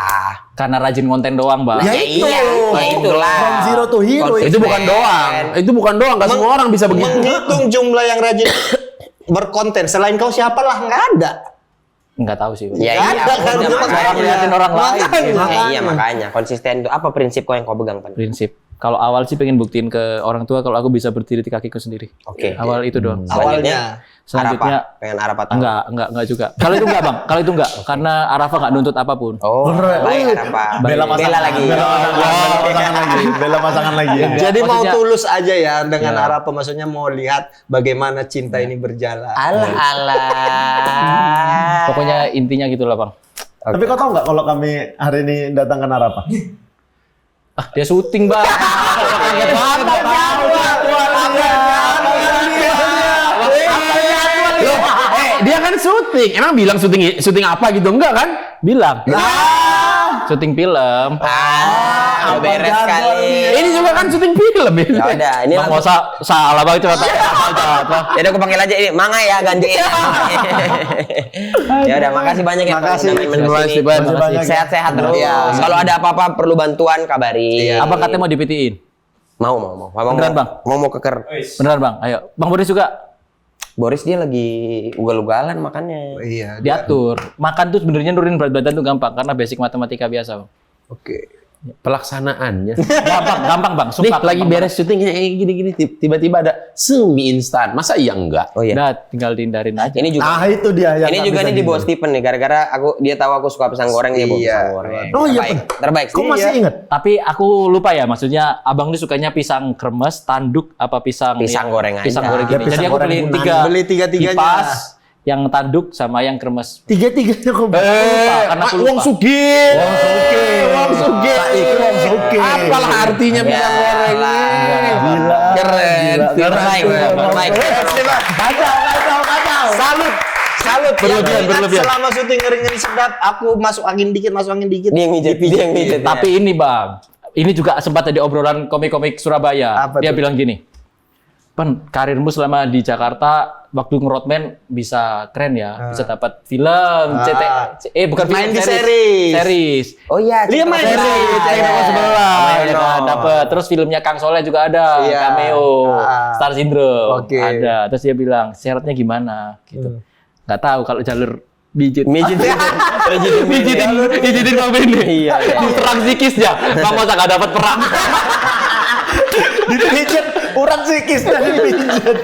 Karena rajin konten doang Bang. Ya Ya itu. iya, ya itulah. From zero to hero. Konsisten. itu bukan doang. Itu bukan doang, enggak semua orang bisa begitu. menghitung jumlah yang rajin berkonten selain kau siapalah nggak ada. Enggak tahu sih Bang. Ya Nggak iya, ada kan, makanya. Orang liatin orang lain. Makanya. Iya makanya konsisten itu apa prinsip kau yang kau pegang Pan? Prinsip. Kalau awal sih pengen buktiin ke orang tua kalau aku bisa berdiri di kakiku sendiri. Oke. Awal itu doang. Awalnya. Selanjutnya Arafah. Pengen Arafah tahu. enggak juga. Kalau itu enggak Bang, kalau itu enggak karena Arafah enggak nuntut apapun. Oh, baik Arafah. Bela lagi. Bela pasangan lagi. Ya. Jadi mau maksudnya- tulus aja ya dengan Ya. Arafah, maksudnya mau lihat bagaimana cinta ini berjalan. Alah. Pokoknya intinya gitulah Bang. Tapi kau tahu nggak kalau kami hari ini datang ke Narapa? Dia syuting Bang. Loh, dia kan syuting. Emang bilang syuting apa gitu enggak kan? Bilang. Syuting film. Beres kali. Ini juga kan syuting film ya. Ya udah, ini Bang langsung. masa salah banget coba. Jadi aku panggil aja ini Manga ya gantiin. Ya udah makasih banyak ya Pak Makasih. udah main-main Terima kesini. kasih, Pan. Makasih banyak. Sehat-sehat terus. Iya. Kalau ada apa-apa perlu bantuan kabari. Apa katanya mau dipitiin? Mau. Beneran, Bang? Mau keker. Beneran Bang? Ayo. Bang Boris juga Boris dia lagi ugal-ugalan makannya. Iya. diatur. Makan tuh sebenarnya nurunin berat badan tuh gampang karena basic matematika biasa Bang. Oke. Pelaksanaannya. Gampang Bang. Nih Sumpah. lagi gampang beres syuting gini-gini tiba-tiba ada mie instan. Masa iya enggak? Oh iya. Udah tinggal dihindarin aja. Ini juga. Nah itu dia yang Ini nggak juga bisa nih di bawah dihindari. Stephen nih gara-gara dia tahu aku suka pisang goreng dia bawa Iya. pisang goreng. Oh iya, Terbaik. Kok masih ingat? Tapi aku lupa ya, maksudnya abang ini sukanya pisang kremes, tanduk, apa pisang? Pisang goreng aja. Pisang goreng Ya, gini. pisang Jadi aku goreng beli Yunan. tiga. Beli tiga-tiganya. Kipas, yang tanduk sama yang kremes. Tiga-tiganya kok. karena aku lupa. Wong sugih. Wong sugih. Saiki wong sugih. Apalah artinya pisang goreng ini? Gila. Keren. Terbaik. Kacau. Salut. Berlebihan, Yang berlebihan. Selama syuting ngeri-ngeri sedap, aku masuk angin dikit. Dia yang mijet. Tapi ini bang, ini juga sempat ada obrolan komik-komik Surabaya. Apa Dia tuh? bilang gini, Pan, karirmu selama di Jakarta, waktu ngeroadman bisa keren ya, bisa dapat film, bukan Main film, di series. series. Oh iya. Dia main di series. Cewek sebelah, Main ya kan, dong. dapet. Terus filmnya Kang Soleh juga ada, Iya. cameo, Ah. Star Syndrome, Oke. ada. Terus dia bilang, syaratnya gimana? Gitu. Nggak tahu kalau jalur mijit. Mijitin Bang Bene. Iya. Perang psikisnya. Bang masa nggak dapat perang. Dipijet orang sikis dari pijet.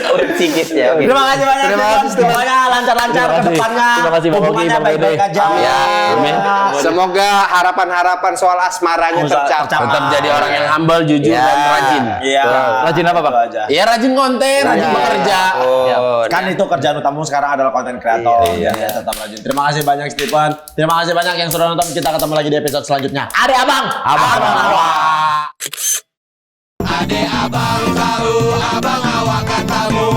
Urut sikis ya. Oke. Terima kasih banyak. Terima kasih, Stephen. Semuanya lancar-lancar Terima ke kasih. depannya. Terima kasih, Bang Oki, Hubungannya Bang baik-baik Bene. aja. Ya, amin. Semoga harapan-harapan soal asmaranya tercapai. Tetap jadi orang yang humble, jujur, dan rajin. Iya. Rajin apa, Bang? Itu aja. Ya rajin konten, rajin bekerja. Kan itu kerjaan utamamu sekarang adalah konten kreator. Iya. Tetap rajin. Terima kasih banyak Stephen. Terima kasih banyak yang sudah nonton. Kita ketemu lagi di episode selanjutnya. Ade abang. Ade abang tahu, abang awak katamu,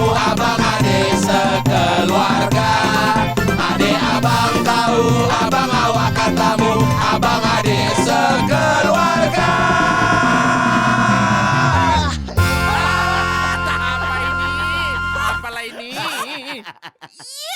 Yeah!